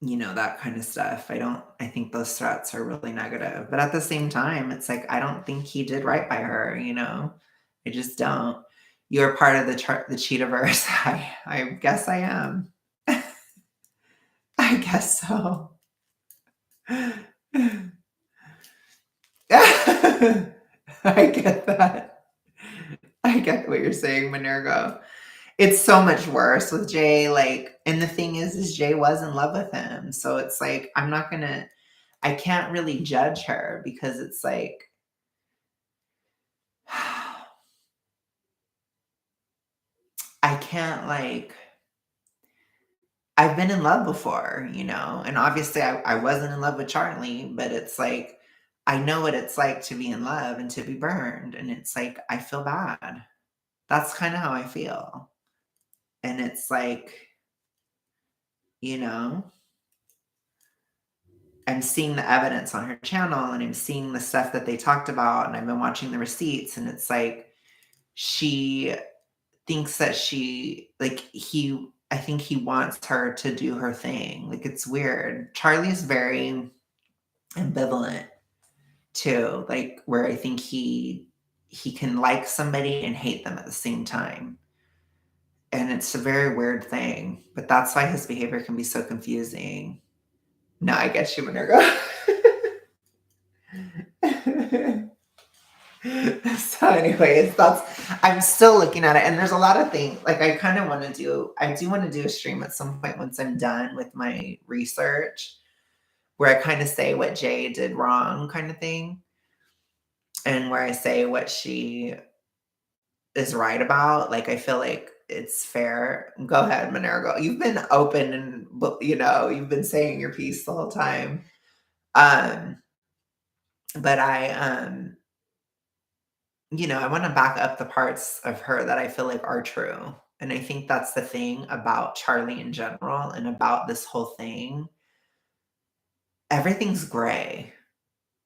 Speaker 1: that kind of stuff. I think those threats are really negative. But at the same time, it's like I don't think he did right by her. I just don't. You're part of the Cheetahverse. I guess I am. I guess so. I get that. I get what you're saying, Minergo. It's so much worse with Jay, like, and the thing is Jay was in love with him. So it's like I can't really judge her because it's like I can't like I've been in love before, and obviously I wasn't in love with Charlie, but it's like I know what it's like to be in love and to be burned. And it's like I feel bad. That's kind of how I feel. And it's like, you know, I'm seeing the evidence on her channel and I'm seeing the stuff that they talked about and I've been watching the receipts and it's like she thinks that I think he wants her to do her thing. Like it's weird. Charlie's very ambivalent too, like where I think he can like somebody and hate them at the same time. And it's a very weird thing, but that's why his behavior can be so confusing. No, I get you, Minerva. So anyways, I'm still looking at it and there's a lot of things like I do want to do a stream at some point once I'm done with my research where I kind of say what Jay did wrong kind of thing and where I say what she is right about. Like I feel like it's fair. Go ahead, Minerva. You've been open and you've been saying your piece the whole time. Um But I want to back up the parts of her that I feel like are true. And I think that's the thing about Charlie in general and about this whole thing. Everything's gray.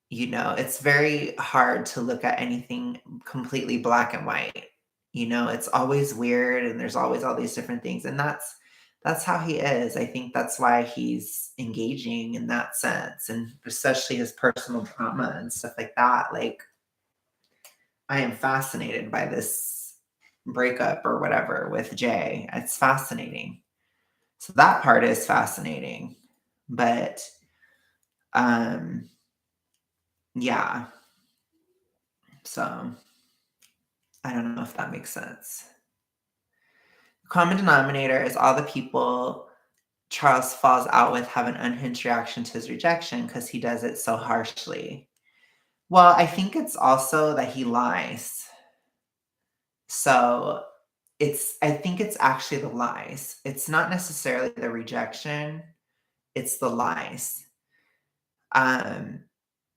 Speaker 1: It's very hard to look at anything completely black and white. It's always weird and there's always all these different things. And that's how he is. I think that's why he's engaging in that sense. And especially his personal drama and stuff like that. Like, I am fascinated by this breakup or whatever with Jay. It's fascinating. So that part is fascinating. But um yeah. So I don't know if that makes sense. Common denominator is all the people Charles falls out with have an unhinged reaction to his rejection because he does it so harshly. Well, I think it's also that he lies. So I think it's actually the lies. It's not necessarily the rejection, it's the lies. Um,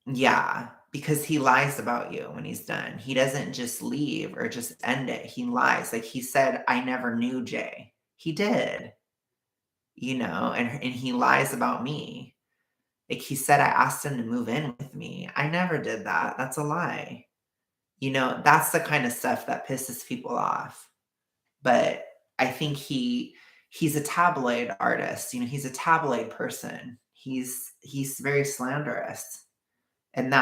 Speaker 1: yeah, because he lies about you when he's done. He doesn't just leave or just end it. He lies. Like he said, I never knew Jay. He did, and he lies about me. Like he said, I asked him to move in with me. I never did that. That's a lie. That's the kind of stuff that pisses people off. But I think he's a tabloid artist. He's a tabloid person. He's very slanderous. And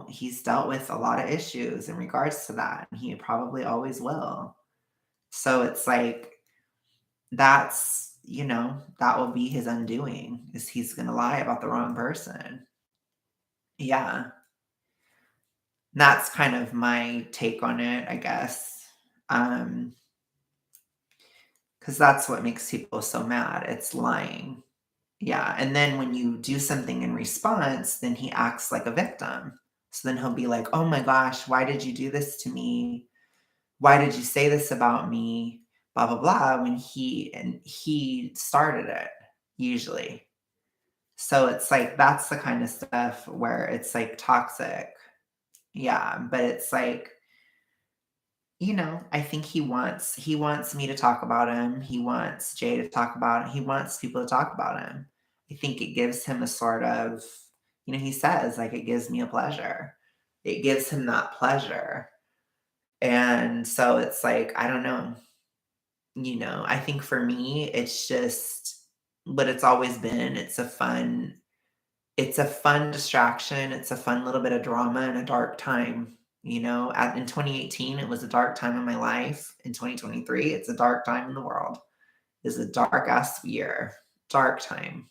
Speaker 1: he's dealt with a lot of issues in regards to that. And he probably always will. So it's like that will be his undoing is he's gonna lie about the wrong person. Yeah. That's kind of my take on it, I guess. Um, because that's what makes people so mad. It's lying. Yeah, and then when you do something in response, then he acts like a victim. So then he'll be like, "Oh my gosh, why did you do this to me? Why did you say this about me? Blah blah blah," when he started it, usually. So it's like that's the kind of stuff where it's like toxic. Yeah, but it's like, I think he wants me to talk about him. He wants Jay to talk about it. He wants people to talk about him. I think it gives him a sort of, he says like it gives me a pleasure. It gives him that pleasure. And so it's like, I don't know, I think for me it's just what it's always been. It's a fun distraction. It's a fun little bit of drama in a dark time. In 2018, it was a dark time in my life. In 2023, it's a dark time in the world. It's a dark ass year, dark time.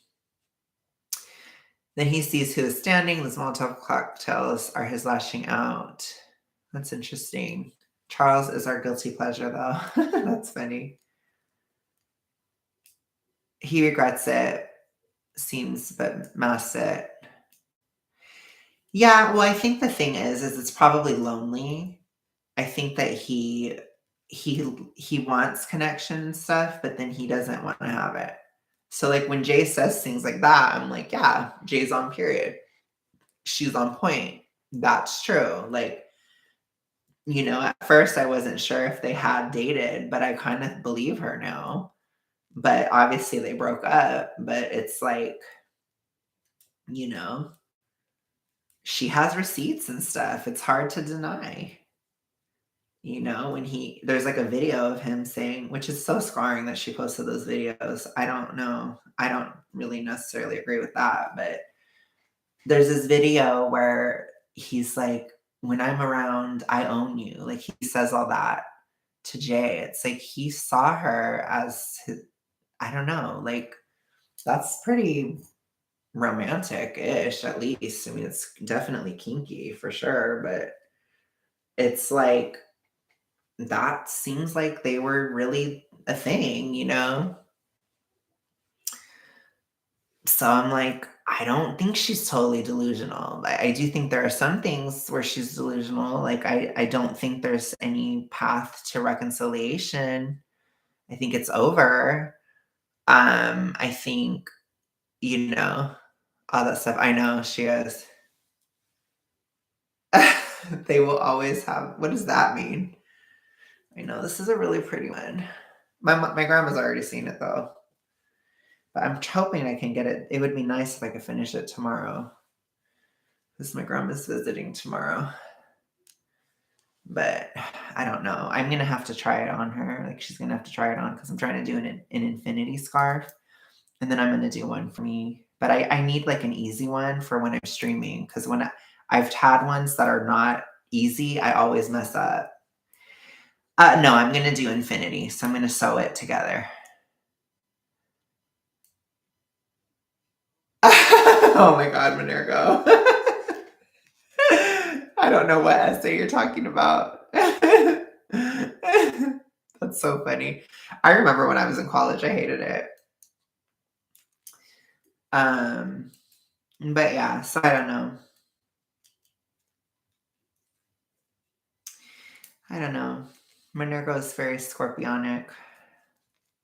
Speaker 1: Then he sees who is standing. The Molotov cocktails are his lashing out. That's interesting. Charles is our guilty pleasure, though. That's funny. He regrets it, seems, but masks it. Yeah, well, I think the thing is it's probably lonely. I think that he wants connection and stuff, but then he doesn't wanna have it. So, like, when Jay says things like that, I'm like, "Yeah, Jay's on period. She's on point. That's true." Like, at first I wasn't sure if they had dated, but I kind of believe her now. But obviously they broke up, but it's like, you know, she has receipts and stuff. It's hard to deny. When there's like a video of him saying, which is so scarring that she posted those videos. I don't know. I don't really necessarily agree with that, but there's this video where he's like, when I'm around, I own you. Like he says all that to Jay. It's like he saw her as I don't know, like that's pretty romantic-ish, at least. I mean, it's definitely kinky for sure, but it's like that seems like they were really a thing? So I'm like, I don't think she's totally delusional. I do think there are some things where she's delusional. Like I don't think there's any path to reconciliation. I think it's over. I think, all that stuff. I know she is. They will always have what does that mean? I know this is a really pretty one. My grandma's already seen it though, but I'm hoping I can get it. It would be nice if I could finish it tomorrow because my grandma's visiting tomorrow. But I don't know. I'm gonna have to try it on her. Like she's gonna have to try it on because I'm trying to do an infinity scarf, and then I'm gonna do one for me. But I need like an easy one for when I'm streaming because I've had ones that are not easy, I always mess up. No, I'm gonna do infinity, so I'm gonna sew it together. Oh my god, Minergo. I don't know what essay you're talking about. That's so funny. I remember when I was in college, I hated it. Um, but yeah, so I don't know. I don't know. Minergo is very scorpionic.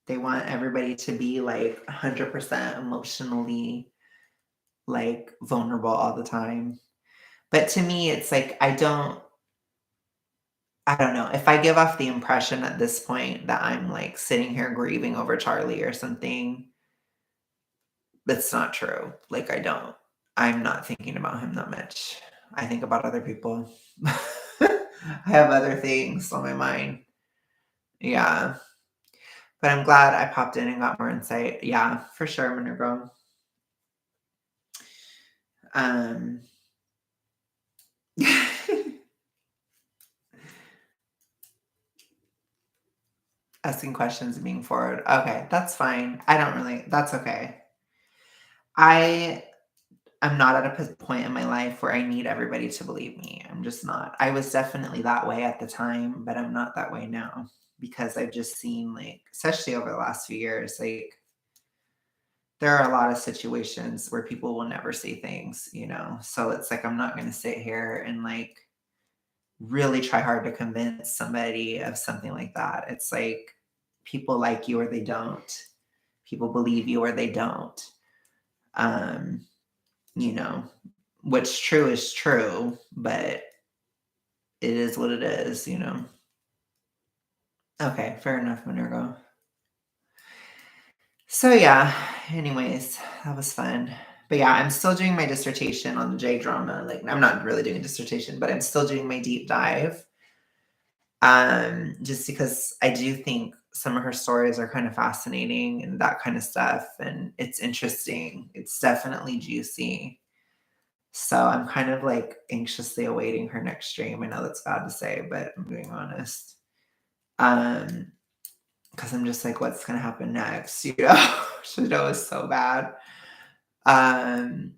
Speaker 1: They want everybody to be like 100% emotionally like vulnerable all the time. But to me, it's like I don't know. If I give off the impression at this point that I'm like sitting here grieving over Charlie or something, that's not true. Like I don't. I'm not thinking about him that much. I think about other people. I have other things on my mind. Yeah. But I'm glad I popped in and got more insight. Yeah, for sure, Monegro. Um asking questions and being forward. Okay, that's fine. I don't really that's okay. I am not at a point in my life where I need everybody to believe me. I'm just not. I was definitely that way at the time, but I'm not that way now because I've just seen like, especially over the last few years, like there are a lot of situations where people will never say things, you know? So it's like, I'm not going to sit here and like really try hard to convince somebody of something like that. It's like people like you or they don't. People believe you or they don't. Um, you know, what's true is true, but it is what it is, you know? Okay, fair enough, Minergo. So yeah, anyways, that was fun. But yeah, I'm still doing my dissertation on the J drama. Like I'm not really doing a dissertation, but I'm still doing my deep dive. Just because I do think some of her stories are kind of fascinating and that kind of stuff. And it's interesting. It's definitely juicy. So I'm kind of like anxiously awaiting her next stream. I know that's bad to say, but I'm being honest. Um, because I'm just like, what's gonna happen next? You know, Shadow is so bad. Um,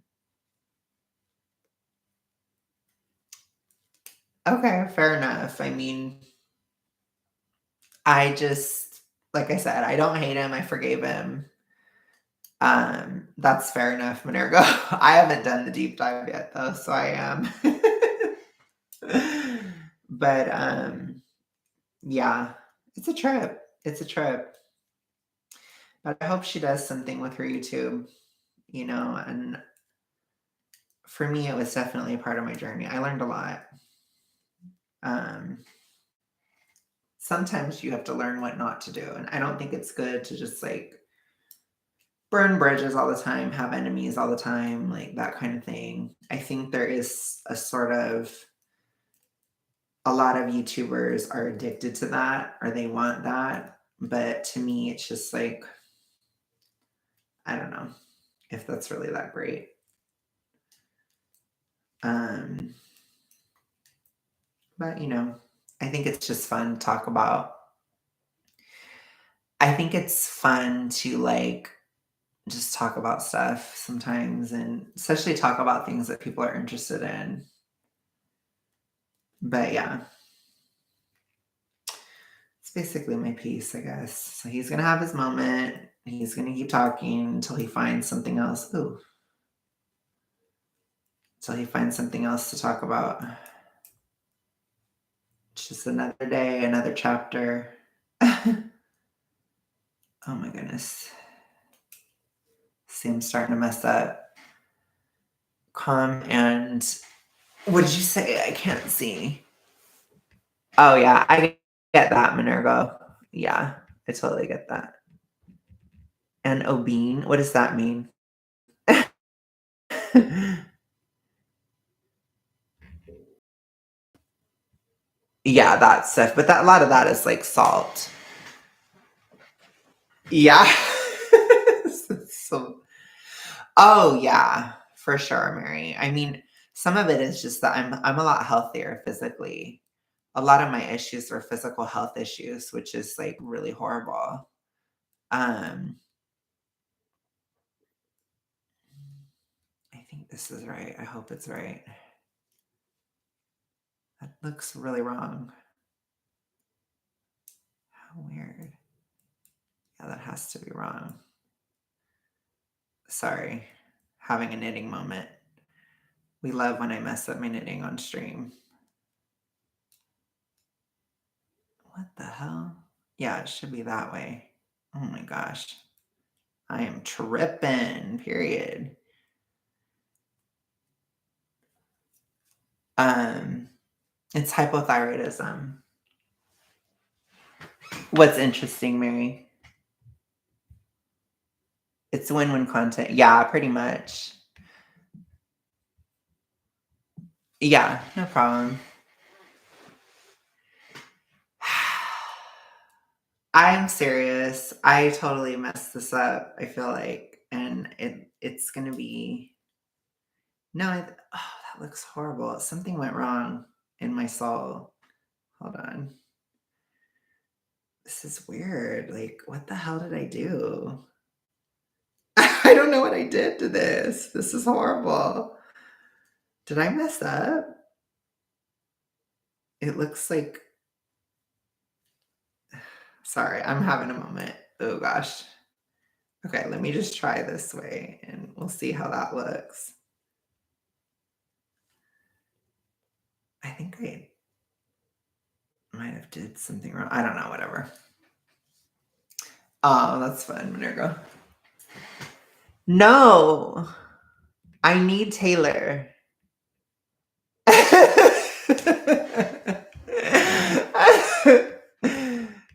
Speaker 1: okay, fair enough. I mean, I just like I said, I don't hate him. I forgave him. That's fair enough, Minergo. I haven't done the deep dive yet though, so I am. But yeah, it's a trip. It's a trip. But I hope she does something with her YouTube, you know, and for me it was definitely a part of my journey. I learned a lot. Um Sometimes you have to learn what not to do, and I don't think it's good to just like burn bridges all the time, have enemies all the time, like that kind of thing. I think there is a sort of a lot of YouTubers are addicted to that or they want that. But to me, it's just like, I don't know if that's really that great. Um, but you know, I think it's just fun to talk about. I think it's fun to like just talk about stuff sometimes and especially talk about things that people are interested in. But yeah, it's basically my piece, I guess. So he's gonna have his moment. He's gonna keep talking until he finds something else. Ooh, until he finds something else to talk about. It's just another day, another chapter. Oh my goodness. See, I'm starting to mess up. Come and What did you say? I can't see. Oh, yeah, I get that, Minerva. Yeah, I totally get that. And Obene, what does that mean? Yeah, that stuff, but that a lot of that is, like, salt. Yeah. So oh, yeah, for sure, Mary. I mean, some of it is just that I'm a lot healthier physically. A lot of my issues were physical health issues, which is, like, really horrible. Um, I think this is right. I hope it's right. That looks really wrong. How weird. Yeah, that has to be wrong. Sorry. Having a knitting moment. We love when I mess up my knitting on stream. What the hell? Yeah, it should be that way. Oh my gosh. I am tripping, period. Um, it's hypothyroidism. What's interesting, Mary? It's win-win content. Yeah, pretty much. Yeah, no problem. I'm serious. I totally messed this up, I feel like, and it's gonna be no, oh, that looks horrible. Something went wrong in my soul. Hold on. This is weird. Like, what the hell did I do? I don't know what I did to this. This is horrible. Did I mess up? It looks like sorry, I'm having a moment. Oh gosh. Okay, let me just try this way and we'll see how that looks. I think I might have did something wrong. I don't know, whatever. Oh, that's fun, Minerva. No, I need Taylor.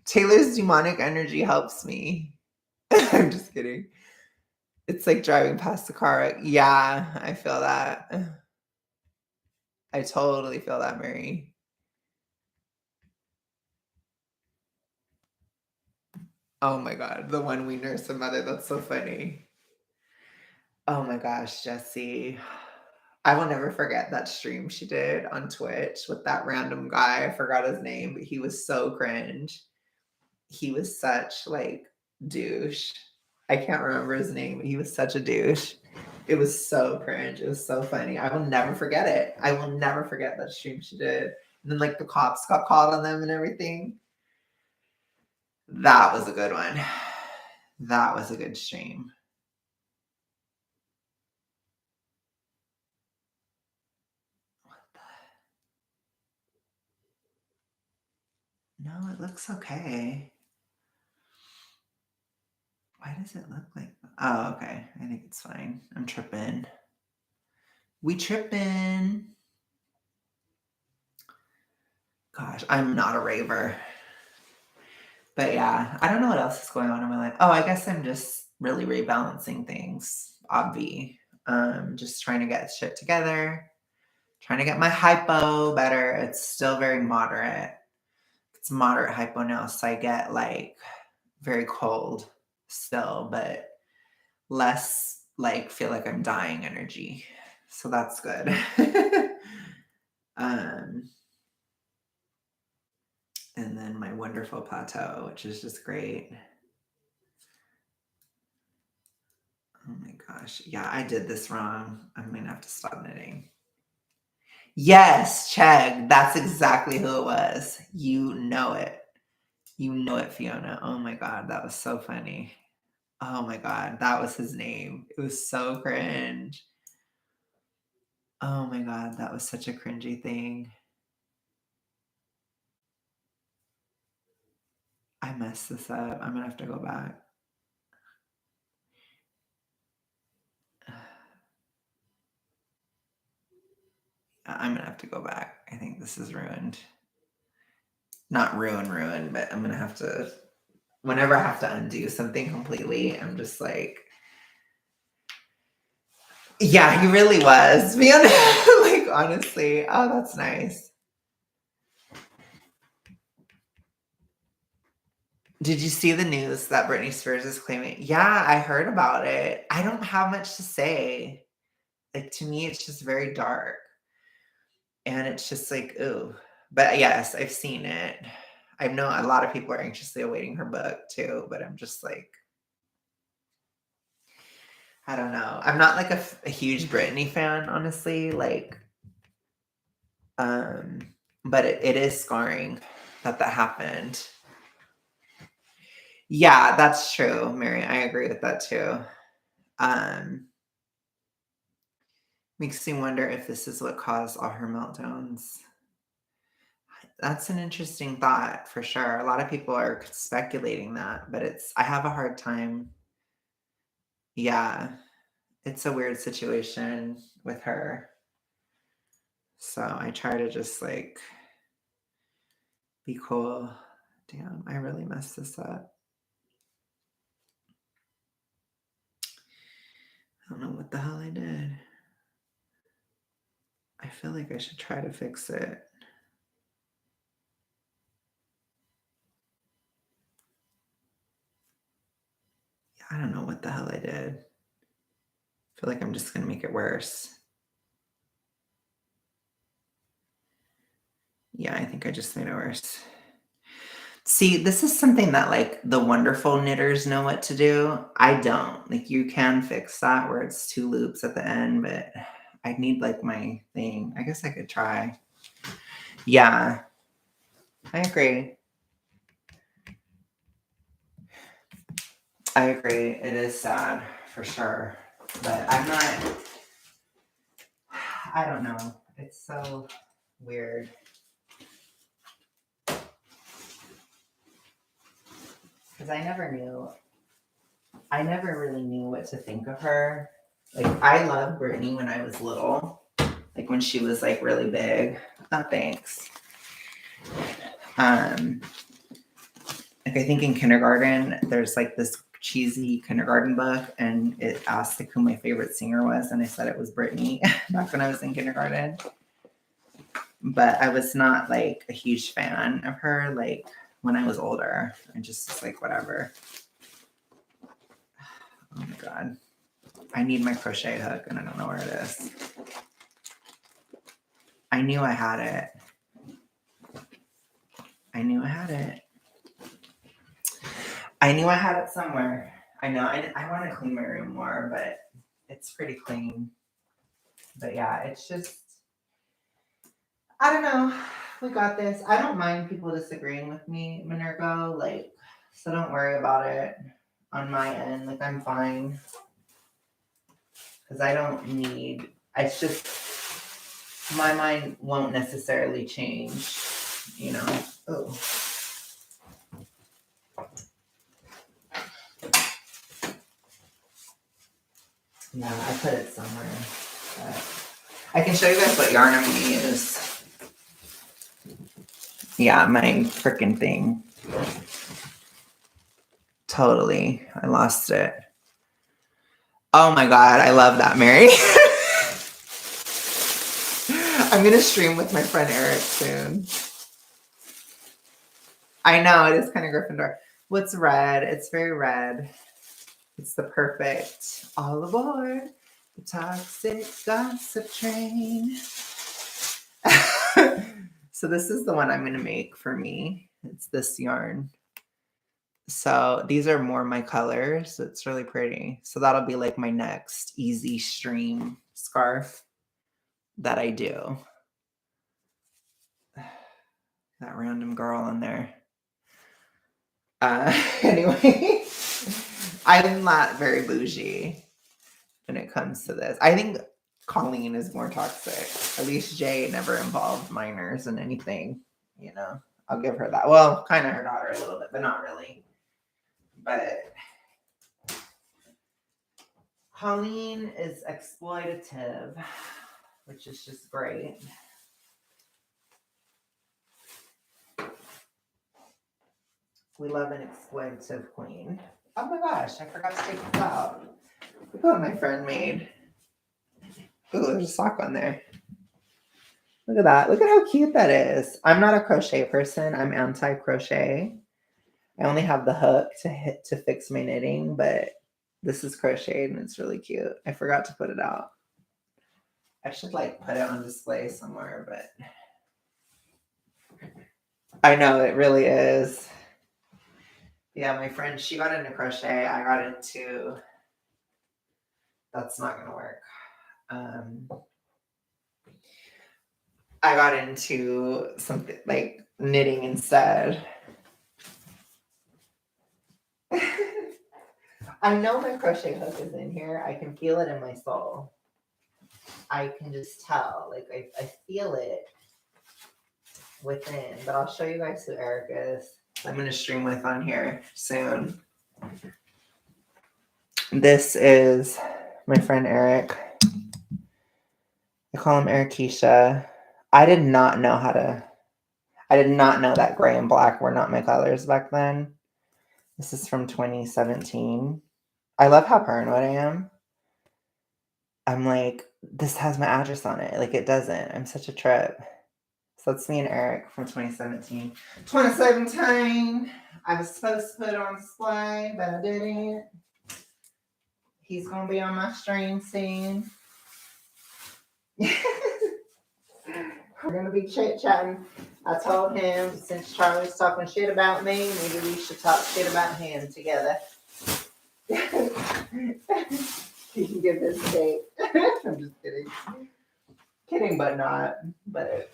Speaker 1: Taylor's demonic energy helps me. I'm just kidding. It's like driving past the car. Yeah, I feel that. I totally feel that, Mary. Oh my god, the one we nurse a mother. That's so funny. Oh my gosh, Jesse. I will never forget that stream she did on Twitch with that random guy. I forgot his name, but he was so cringe. He was such like douche. I can't remember his name, but he was such a douche. It was so cringe. It was so funny. I will never forget it. I will never forget that stream she did. And then like the cops got called on them and everything. That was a good one. That was a good stream. What the? No, it looks okay. Why does it look like that? Oh, okay. I think it's fine. I'm tripping. We tripping. Gosh, I'm not a raver. But yeah, I don't know what else is going on in my life. Oh, I guess I'm just really rebalancing things. Obvi. Just trying to get shit together. Trying to get my hypo better. It's still very moderate. It's moderate hypo now, so I get like very cold still, but less like feel like I'm dying energy. So that's good. um, and then my wonderful plateau, which is just great. Oh my gosh. Yeah, I did this wrong. I'm gonna have to stop knitting. Yes, Chegg. That's exactly who it was. You know it. You know it, Fiona. Oh my god, that was so funny. Oh my god, that was his name. It was so cringe. Oh my god, that was such a cringy thing. I messed this up. I'm gonna have to go back. I'm gonna have to go back. I think this is ruined. Not ruin, but I'm gonna have to. Whenever I have to undo something completely, I'm just like, yeah, he really was, man. Like honestly, oh, that's nice. Did you see the news that Britney Spears is claiming? Yeah, I heard about it. I don't have much to say. Like to me, it's just very dark. And it's just like, ooh. But yes, I've seen it. I know a lot of people are anxiously awaiting her book too, but I'm just like, I don't know. I'm not like a huge Britney fan, honestly. Like, um, but it is scarring that happened. Yeah, that's true, Mary. I agree with that too. Um, Makes me wonder if this is what caused all her meltdowns. That's an interesting thought for sure. A lot of people are speculating that, but I have a hard time. Yeah, it's a weird situation with her. So I try to just like be cool. Damn, I really messed this up. I don't know what the hell I did. I feel like I should try to fix it. I don't know what the hell I did. I feel like I'm just gonna make it worse. Yeah, I think I just made it worse. See, this is something that like the wonderful knitters know what to do. I don't. Like you can fix that where it's 2 loops at the end, but I need like my thing. I guess I could try. Yeah, I agree. I agree. It is sad for sure. But I don't know. It's so weird. Because I never really knew what to think of her. Like, I loved Britney when I was little, like when she was like really big. Oh, thanks. Um, like I think in kindergarten, there's like this cheesy kindergarten book, and it asked like who my favorite singer was, and I said it was Britney back when I was in kindergarten. But I was not like a huge fan of her. Like when I was older, I just was like whatever. Oh my god, I need my crochet hook, and I don't know where it is. I knew I had it. I knew I had it. I knew I had it somewhere. I know. I want to clean my room more, but it's pretty clean. But yeah, it's just, I don't know. We got this. I don't mind people disagreeing with me, Minergo. Like, so don't worry about it on my end. Like, I'm fine. Because I don't need, it's just, my mind won't necessarily change, you know? Oh. Yeah, I put it somewhere. But I can show you guys what yarn I'm going to use. Yeah, my freaking thing. Totally. I lost it. Oh my god, I love that, Mary. I'm gonna stream with my friend Eric soon. I know, it is kind of Gryffindor. What's red? It's very red. It's the perfect. All aboard the toxic gossip train. So this is the one I'm gonna make for me. It's this yarn. So these are more my colors. It's really pretty. So that'll be like my next easy stream scarf that I do. That random girl in there. Anyway, I'm not very bougie when it comes to this. I think Colleen is more toxic. At least Jay never involved minors in anything, you know. I'll give her that. Well, kind of her daughter a little bit, but not really. But Colleen is exploitative, which is just great. We love an exploitative queen. Oh my gosh, I forgot to take this out. Look what my friend made. Ooh, there's a sock on there. Look at that. Look at how cute that is. I'm not a crochet person. I'm anti-crochet. I only have the hook to fix my knitting, but this is crocheted and it's really cute. I forgot to put it out. I should like put it on display somewhere, but I know it really is. Yeah, my friend, she got into crochet. I got into, that's not going to work. I got into something like knitting instead. I know my crochet hook is in here. I can feel it in my soul. I can just tell. Like, I feel it within. But I'll show you guys who Eric is. I'm going to stream with on here soon. This is my friend Eric. I call him Erickeisha. I did not know that gray and black were not my colors back then. This is from 2017. I love how paranoid I am. I'm like, this has my address on it. Like, it doesn't. I'm such a trip. So that's me and Eric from 2017. 2017! I was supposed to put it on display, but I didn't. He's going to be on my stream soon. We're going to be chit-chatting. I told him, since Charlie's talking shit about me, maybe we should talk shit about him together. He can give this a date. I'm just kidding. Kidding, but not. But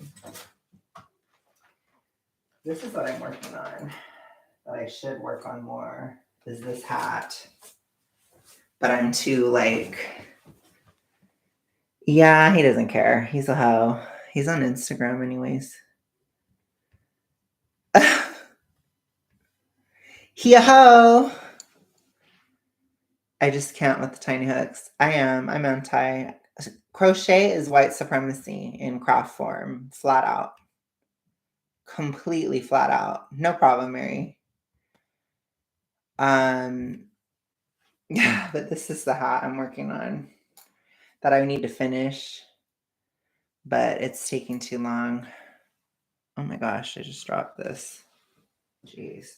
Speaker 1: this is what I'm working on. That I should work on more. Is this hat. But I'm too like... Yeah, he doesn't care. He's a hoe. He's on Instagram anyways. He a hoe. I just can't with the tiny hooks. I'm anti. Crochet is white supremacy in craft form. Flat out. Completely flat out. No problem, Mary. Yeah, but this is the hat I'm working on that I need to finish. But it's taking too long. Oh my gosh, I just dropped this. Jeez.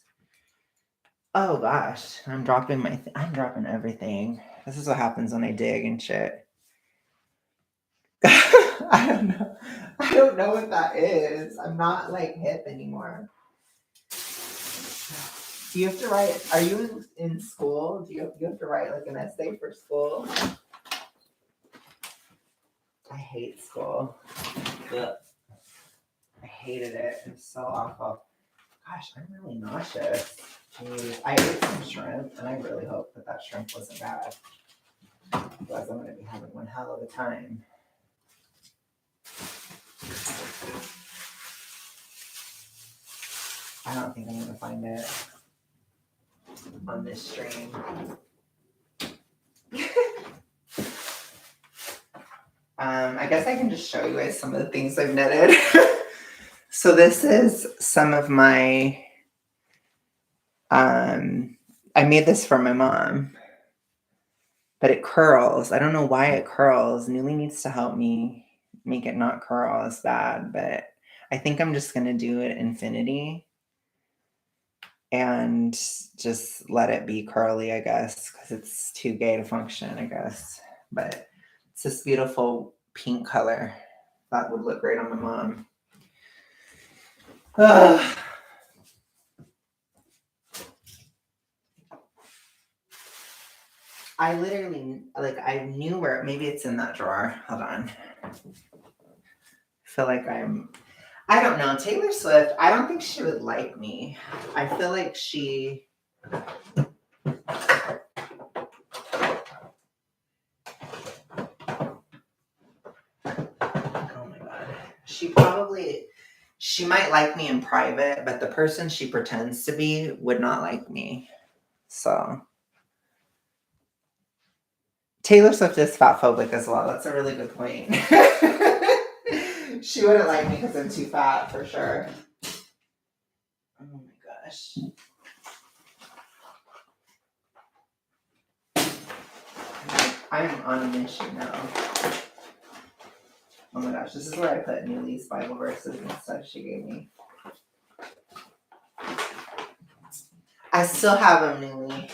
Speaker 1: Oh gosh, I'm dropping everything. This is what happens when I dig and shit. I don't know what that is. I'm not like hip anymore. Do you have to write? Are you in school? Do you have to write like an essay for school? I hate school. Ugh. I hated it. It was so awful. Gosh, I'm really nauseous. Jeez. I ate some shrimp, and I really hope that shrimp wasn't bad. Otherwise, I'm going to be having one hell of a time. I don't think I'm going to find it on this stream. I guess I can just show you guys some of the things I've knitted. So this is some of my, I made this for my mom, but it curls. I don't know why it curls. Newly needs to help me make it not curl as bad, but I think I'm just going to do it infinity and just let it be curly, I guess, because it's too gay to function, I guess. But it's this beautiful pink color that would look great on my mom. I literally, like, I knew where, maybe it's in that drawer. Hold on. I feel like I don't know. Taylor Swift, I don't think she would like me. I feel like she... Oh my God. She might like me in private, but the person she pretends to be would not like me. So... Taylor Swift is fat phobic as well. That's a really good point. She wouldn't like me because I'm too fat, for sure. Oh my gosh. I'm on a mission now. Oh my gosh, this is where I put Newly's Bible verses and stuff she gave me. I still have them, Newly.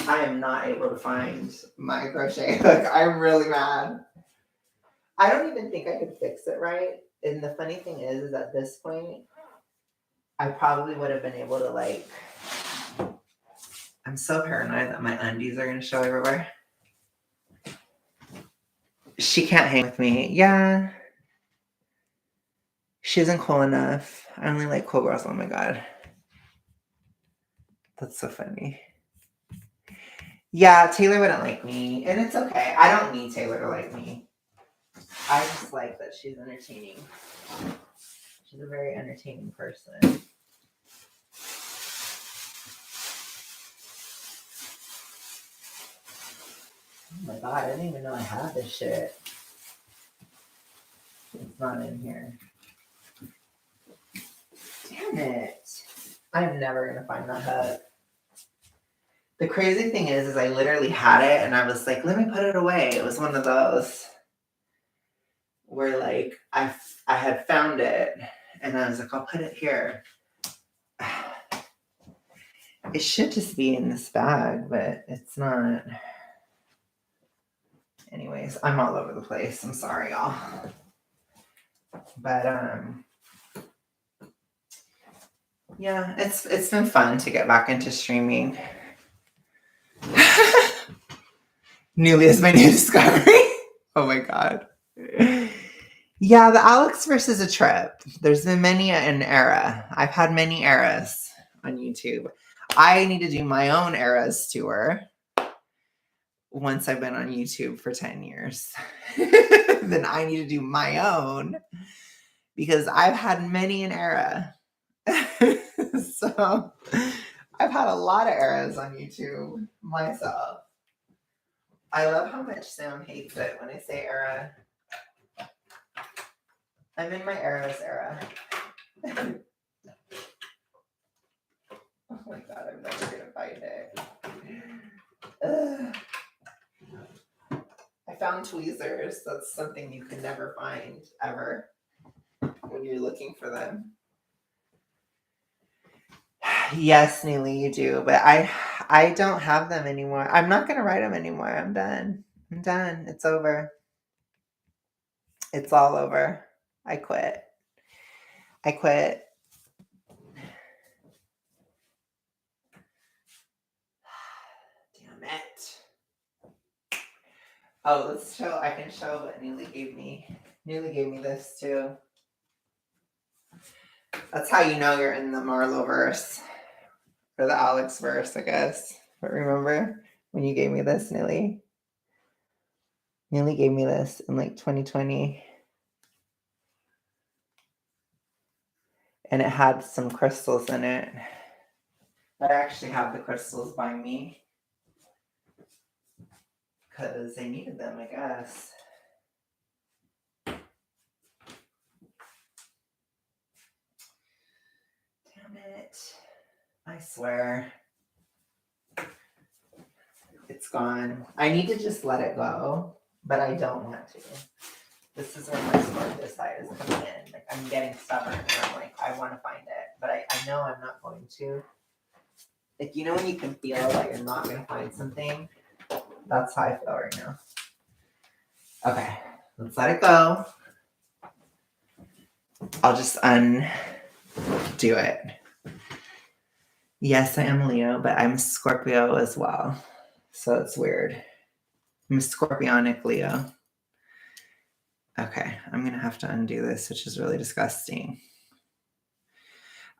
Speaker 1: I am not able to find my crochet hook. I'm really mad. I don't even think I could fix it right. And the funny thing is at this point, I probably would have been able to like, I'm so paranoid that my undies are going to show everywhere. She can't hang with me. Yeah. She isn't cool enough. I only like cool girls. Oh my God. That's so funny. Yeah, Taylor wouldn't like me. And it's okay. I don't need Taylor to like me. I just like that she's entertaining. She's a very entertaining person. Oh my God, I didn't even know I had this shit. It's not in here. Damn it. I'm never going to find that hook. The crazy thing is I literally had it and I was like, let me put it away. It was one of those where like I had found it and I was like, I'll put it here. It should just be in this bag, but it's not. Anyways, I'm all over the place. I'm sorry, y'all. But yeah, it's been fun to get back into streaming. Newly is my new discovery. Oh my God. Yeah, the Alex versus a trip. There's been many an era. I've had many eras on YouTube. I need to do my own eras tour once I've been on YouTube for 10 years. Then I need to do my own because I've had many an era. So I've had a lot of eras on YouTube myself. I love how much Sam hates it when I say era. I'm in my eras era. Oh my God, I'm never gonna find it. I found tweezers. That's something you can never find ever when you're looking for them. Yes, Neely, you do, but I don't have them anymore. I'm not gonna write them anymore. I'm done. I'm done. It's over. It's all over. I quit. I quit. Damn it. Oh, let's show. I can show what Neely gave me. Neely gave me this too. That's how you know you're in the Marlo verse. Or the Alex verse, I guess. But remember when you gave me this, Neely? Neely gave me this in like 2020. And it had some crystals in it. I actually have the crystals by me. Because they needed them, I guess. Damn it. I swear. It's gone. I need to just let it go, but I don't want to. This is where my Scorpio side is coming in. Like I'm getting stubborn and I'm like, I want to find it, but I know I'm not going to. Like, you know when you can feel like you're not going to find something? That's how I feel right now. Okay, let's let it go. I'll just undo it. Yes, I am Leo, but I'm Scorpio as well. So it's weird. I'm a Scorpionic Leo. Okay, I'm going to have to undo this, which is really disgusting.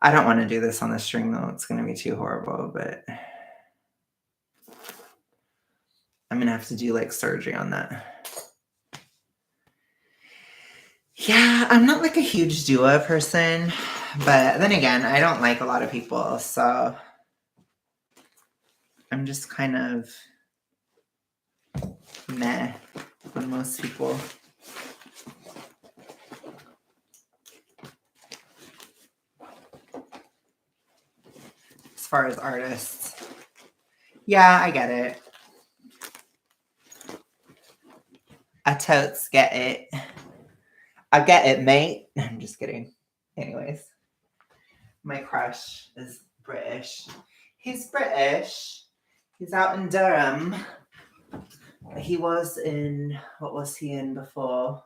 Speaker 1: I don't want to do this on the string, though. It's going to be too horrible, but I'm going to have to do, like, surgery on that. Yeah, I'm not, like, a huge duo person, but then again, I don't like a lot of people, so I'm just kind of meh on most people. As far as artists. Yeah, I get it. I totes get it. I get it, mate. I'm just kidding. Anyways, my crush is British. He's British. He's out in Durham. He was in, what was he in before?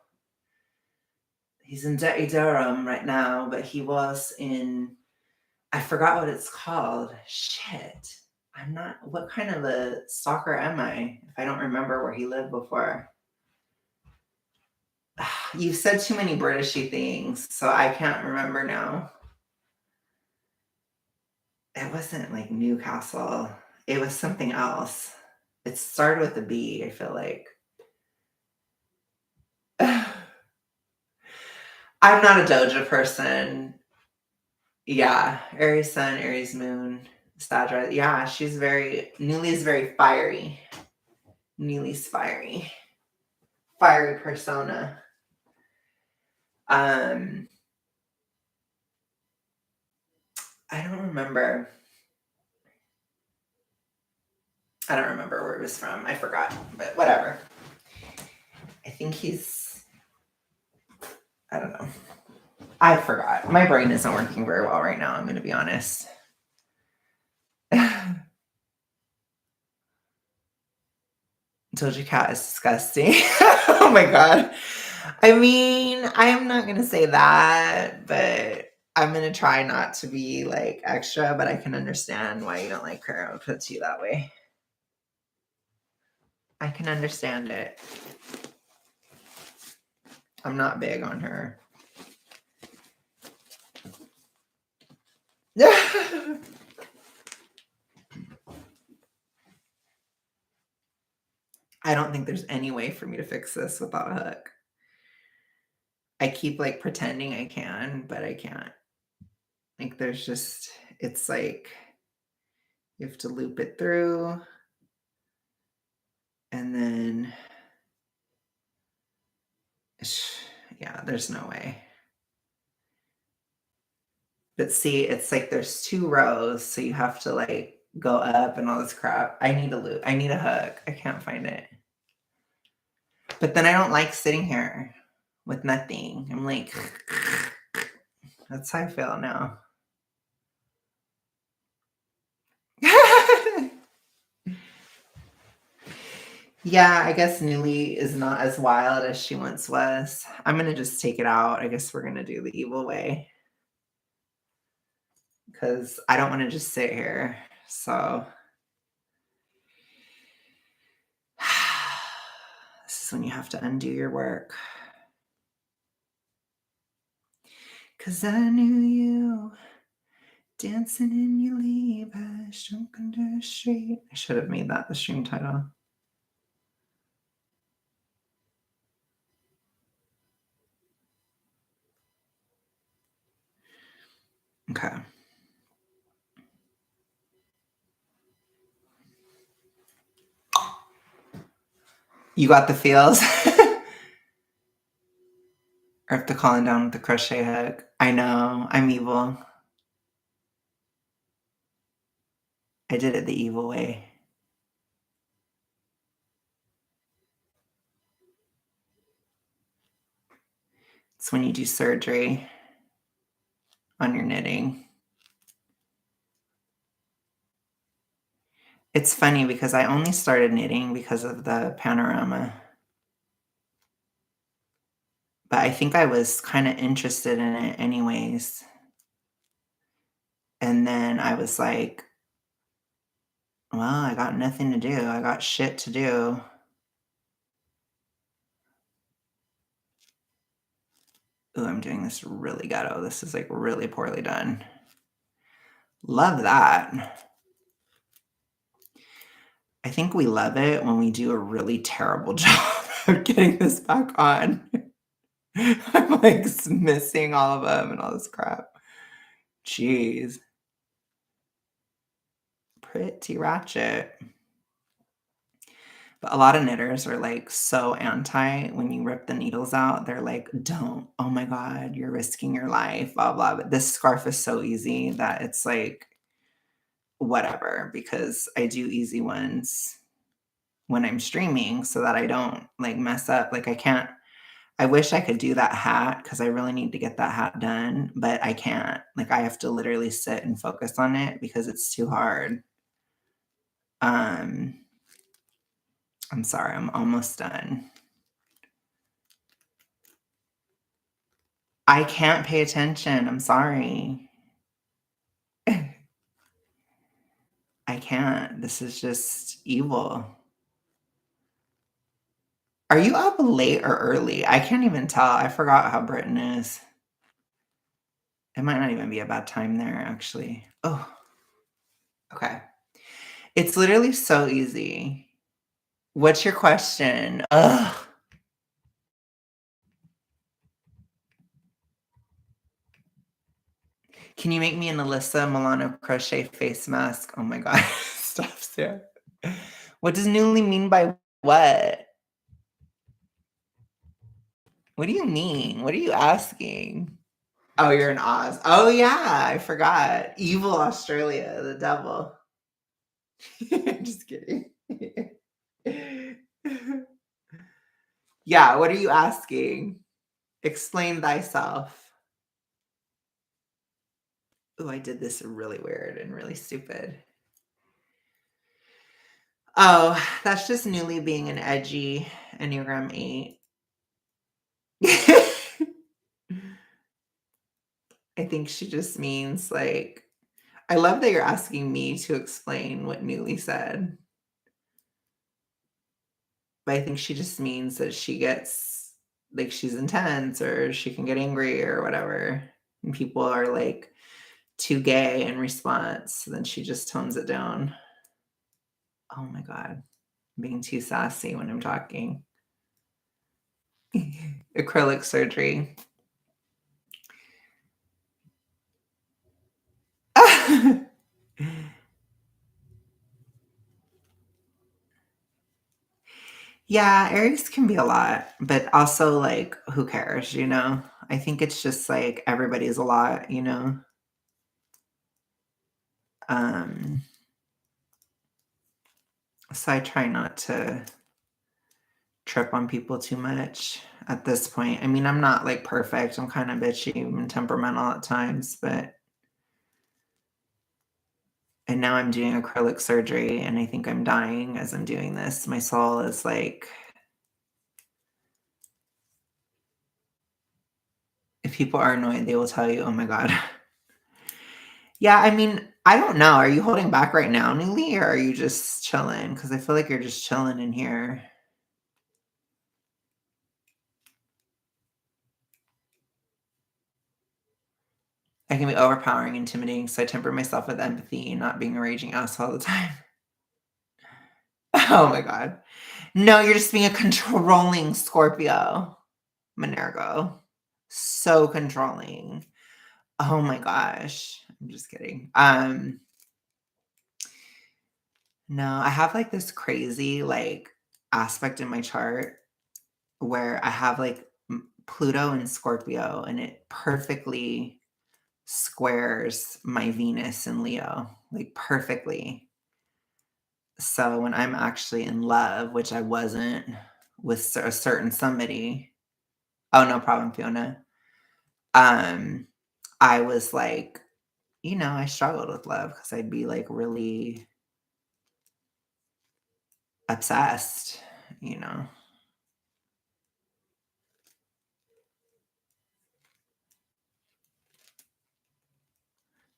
Speaker 1: He's in Dirty Durham right now, but he was in, I forgot what it's called. Shit. I'm not, what kind of a stalker am I if I don't remember where he lived before? You've said too many Britishy things, so I can't remember now. It wasn't like Newcastle. It was something else. It started with a B, I feel like. I'm not a Doja person. Yeah, Aries Sun, Aries Moon, Sag. Yeah, she's very, Newly's very fiery. Newly's fiery. Fiery persona. Um, I don't remember. I don't remember where it was from. I forgot, but whatever. I think he's, I don't know. I forgot. My brain isn't working very well right now, I'm going to be honest. Doja Cat is disgusting. Oh my God. I mean, I am not going to say that, but I'm going to try not to be like extra, but I can understand why you don't like her. I'll put it to you that way. I can understand it. I'm not big on her. I don't think there's any way for me to fix this without a hook. I keep like pretending I can, but I can't. Like there's just, it's like you have to loop it through and then, yeah, there's no way. But see, it's like there's 2 rows, so you have to like go up and all this crap. I need a loop. I need a hook. I can't find it. But then I don't like sitting here with nothing. I'm like, that's how I feel now. Yeah, I guess Newly is not as wild as she once was. I'm gonna just take it out. I guess we're gonna do the evil way. Because I don't want to just sit here. So this is when you have to undo your work. Cause I knew you dancing in your Levi's, drunk under the street. I should have made that the stream title. Okay. You got the feels? Or have to calling down with the crochet hook. I know, I'm evil. I did it the evil way. It's when you do surgery on your knitting. It's funny because I only started knitting because of the panorama. But I think I was kind of interested in it anyways. And then I was like, well, I got nothing to do. I got shit to do. Ooh, I'm doing this really ghetto. This is like really poorly done. Love that. I think we love it when we do a really terrible job of getting this back on. I'm like missing all of them and all this crap. Jeez. Pretty ratchet. But a lot of knitters are like so anti when you rip the needles out. They're like, don't, oh my God, you're risking your life, blah, blah. But this scarf is so easy that it's like, whatever, because I do easy ones when I'm streaming so that I don't, like, mess up. Like, I wish I could do that hat because I really need to get that hat done, but I can't. Like, I have to literally sit and focus on it because it's too hard. Um, I'm sorry, I'm almost done. I can't pay attention, I'm sorry. I can't. This is just evil. Are you up late or early? I can't even tell. I forgot how Britain is. It might not even be a bad time there, actually. Oh, okay. It's literally so easy. What's your question? Ugh. Can you make me an Alyssa Milano crochet face mask? Oh my god. Stop, Sarah. What does newly mean by what? What do you mean? What are you asking? Oh, you're in Oz. Oh yeah, I forgot. Evil Australia, the devil. Just kidding. Yeah, what are you asking? Explain thyself. Oh, I did this really weird and really stupid. Oh, that's just newly being an edgy Enneagram 8. I think she just means like, I love that you're asking me to explain what Newly said, but I think she just means that she gets like she's intense or she can get angry or whatever. And people are like too gay in response, then she just tones it down. Oh my God, being too sassy when I'm talking. Acrylic surgery. Yeah, Aries can be a lot, but also like, who cares, you know? I think it's just like everybody's a lot, you know? Um, so I try not to trip on people too much at this point. I mean, I'm not like perfect. I'm kind of bitchy and temperamental at times, but and now I'm doing acrylic surgery and I think I'm dying as I'm doing this. My soul is like, if people are annoyed, they will tell you, oh my God. Yeah, I mean, I don't know. Are you holding back right now, Newly, or are you just chilling? Because I feel like you're just chilling in here. I can be overpowering, intimidating, so I temper myself with empathy and not being a raging asshole all the time. Oh my God. No, you're just being a controlling Scorpio, Minergo. So controlling. Oh my gosh. I'm just kidding. No, I have like this crazy like aspect in my chart where I have like Pluto and Scorpio and it perfectly squares my Venus and Leo, like perfectly. So when I'm actually in love, which I wasn't with a certain somebody, oh, no problem, Fiona. Um, I was like, I struggled with love because I'd be like really obsessed, you know.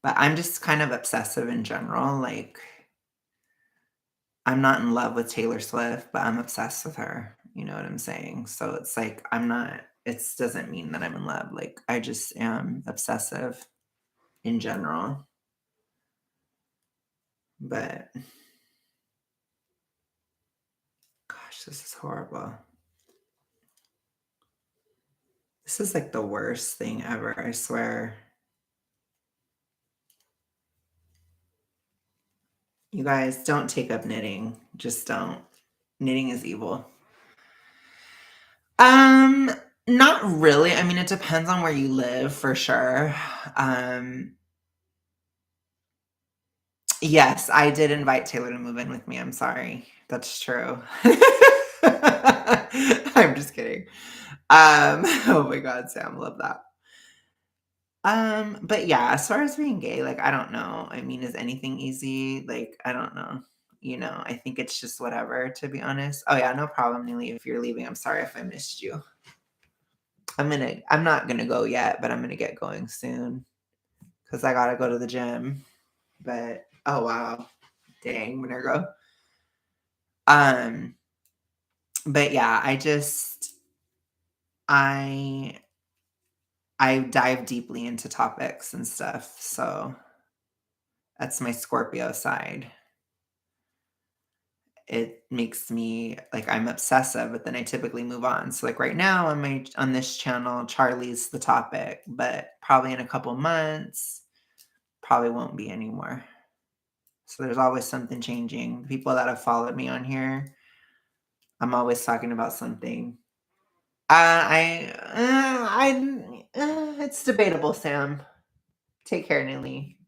Speaker 1: But I'm just kind of obsessive in general. Like, I'm not in love with Taylor Swift, but I'm obsessed with her. You know what I'm saying? So it's like, I'm not, it doesn't mean that I'm in love. Like, I just am obsessive in general. But gosh, this is horrible. This is like the worst thing ever, I swear. You guys don't take up knitting. Just don't. Knitting is evil. Um, Not really. I mean, it depends on where you live for sure. Um, Yes, I did invite Taylor to move in with me, I'm sorry. That's true. I'm just kidding. Oh my god, Sam, love that. But yeah, as far as being gay, like, I don't know. I mean, is anything easy? Like, I don't know. I think it's just whatever, to be honest. Oh yeah, no problem, Neely. If you're leaving, I'm sorry if I missed you. I'm not gonna go yet, but I'm gonna get going soon because I gotta go to the gym. But oh wow. Dang, Minergo. Um, but yeah, I I dive deeply into topics and stuff. So that's my Scorpio side. It makes me like I'm obsessive, but then I typically move on. So like right now on this channel, Charlie's the topic, but probably in a couple months, probably won't be anymore. So there's always something changing. People that have followed me on here, I'm always talking about something. It's debatable, Sam. Take care, Nilly.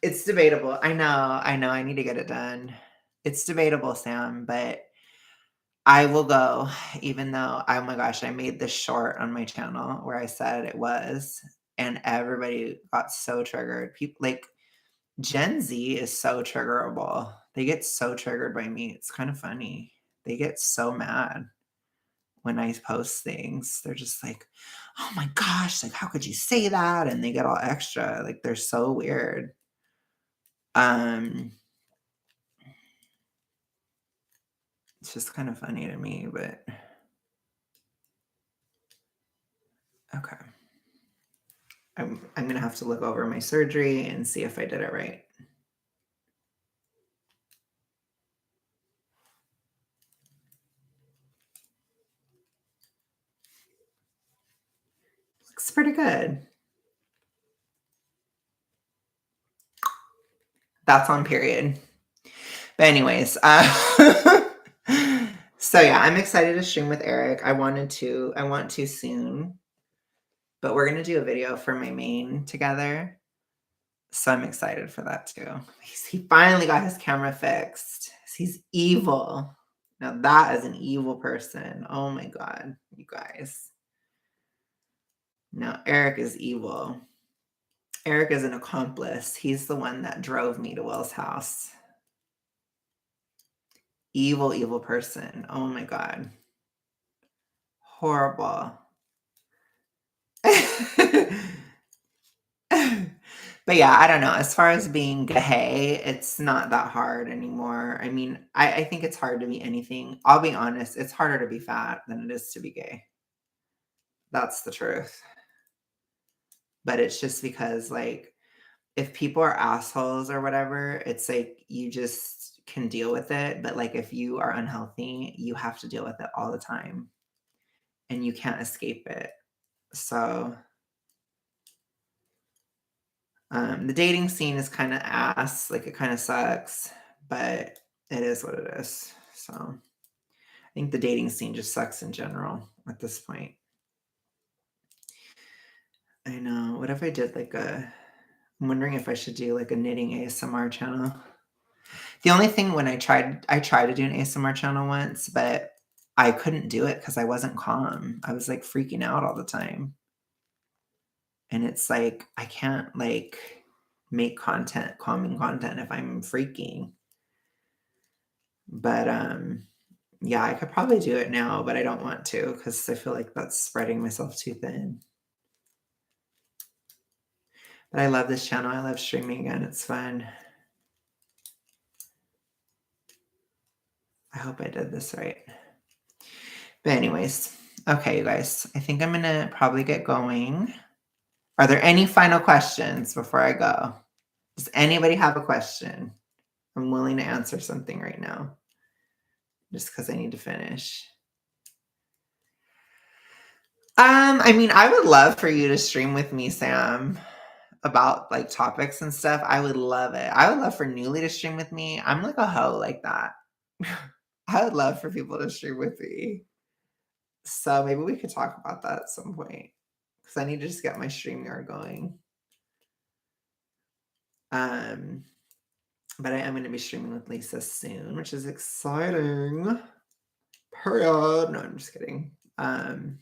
Speaker 1: It's debatable. I know. I need to get it done. It's debatable, Sam, but I will go, even though, oh my gosh, I made this short on my channel where I said it was, and everybody got so triggered. People like Gen Z is so triggerable. They get so triggered by me. It's kind of funny. They get so mad when I post things. They're just like, "Oh my gosh, like how could you say that?" And they get all extra. Like they're so weird. Um it's just kind of funny to me, but okay. I'm going to have to look over my surgery and see if I did it right. Looks pretty good. That's on period. But anyways, so yeah, I'm excited to stream with Eric. I want to soon, but we're gonna do a video for my main together. So I'm excited for that too. He finally got his camera fixed. He's evil. Now that is an evil person. Oh my god, you guys. Now Eric is evil. Eric is an accomplice. He's the one that drove me to Will's house. Evil, evil person. Oh my god. Horrible. But yeah, I don't know. As far as being gay, it's not that hard anymore. I mean, I think it's hard to be anything. I'll be honest, it's harder to be fat than it is to be gay. That's the truth. But it's just because, like, if people are assholes or whatever, it's like you just can deal with it. But like if you are unhealthy, you have to deal with it all the time and you can't escape it. So the dating scene is kind of ass, like it kind of sucks, but it is what it is. So I think the dating scene just sucks in general at this point. I know. What if I did like I'm wondering if I should do like a knitting ASMR channel. The only thing when I tried to do an ASMR channel once, but I couldn't do it because I wasn't calm. I was like freaking out all the time. And it's like I can't like make calming content if I'm freaking. But yeah, I could probably do it now, but I don't want to because I feel like that's spreading myself too thin. But I love this channel. I love streaming again. It's fun. I hope I did this right. But anyways, okay, you guys, I think I'm gonna probably get going. Are there any final questions before I go? Does anybody have a question? I'm willing to answer something right now, just because I need to finish. I mean, I would love for you to stream with me, Sam, about like topics and stuff. I would love it. I would love for Newly to stream with me. I'm like a hoe like that. I would love for people to stream with me. So maybe we could talk about that at some point because I need to just get my StreamYard going. But I am going to be streaming with Lisa soon, which is exciting. Period. No, I'm just kidding. And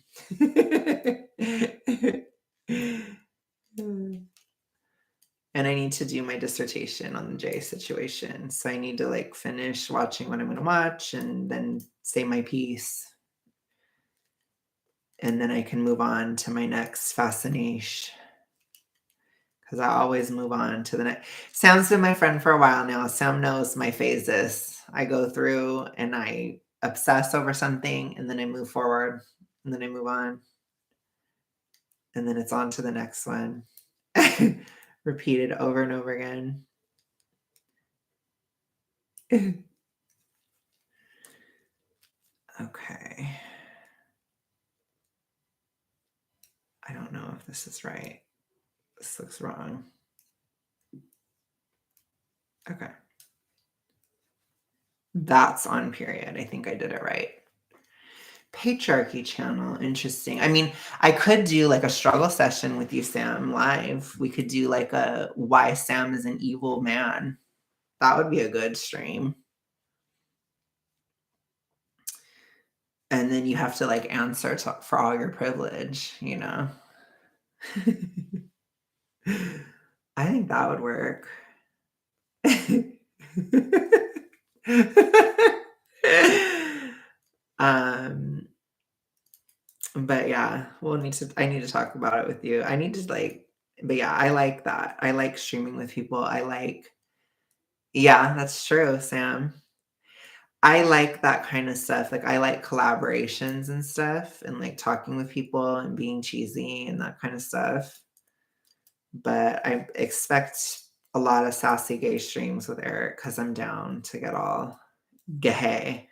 Speaker 1: I need to do my dissertation on the Jay situation. So I need to like finish watching what I'm going to watch and then say my piece. And then I can move on to my next fascination. Because I always move on to the next. Sam's been my friend for a while now. Sam knows my phases. I go through and I obsess over something and then I move forward and then I move on. And then it's on to the next one. Repeated over and over again. Okay. I don't know if this is right. This looks wrong. Okay. That's on period. I think I did it right. Patriarchy channel. Interesting. I mean, I could do like a struggle session with you, Sam, live. We could do like a why Sam is an evil man. That would be a good stream. And then you have to like answer for all your privilege, you know? I think that would work. But yeah, I need to talk about it with you. I need to like, but yeah, I like that. I like streaming with people. Yeah, that's true, Sam. I like that kind of stuff. Like I like collaborations and stuff and like talking with people and being cheesy and that kind of stuff. But I expect a lot of sassy gay streams with Eric because I'm down to get all gay.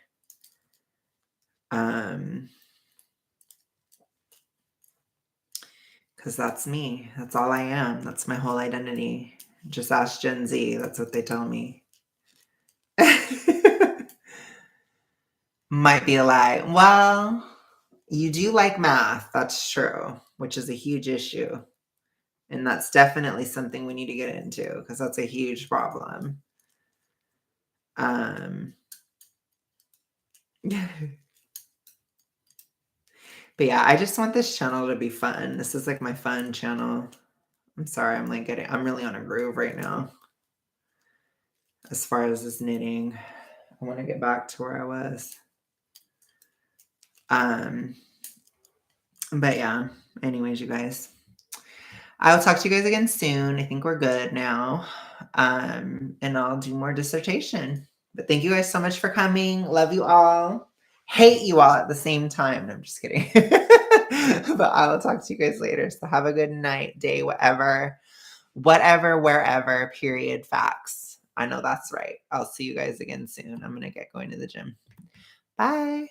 Speaker 1: Because that's me. That's all I am. That's my whole identity. Just ask Gen Z. That's what they tell me. Might be a lie. Well, you do like math. That's true, which is a huge issue. And that's definitely something we need to get into because that's a huge problem. But yeah, I just want this channel to be fun. This is like my fun channel. I'm sorry, I'm really on a groove right now. As far as this knitting, I want to get back to where I was. But yeah, anyways, you guys, I will talk to you guys again soon. I think we're good now. And I'll do more dissertation. But thank you guys so much for coming. Love you all. Hate you all at the same time. No, I'm just kidding. But I will talk to you guys later. So have a good night, day, whatever, wherever, period, facts. I know that's right. I'll see you guys again soon. I'm going to get going to the gym. Bye.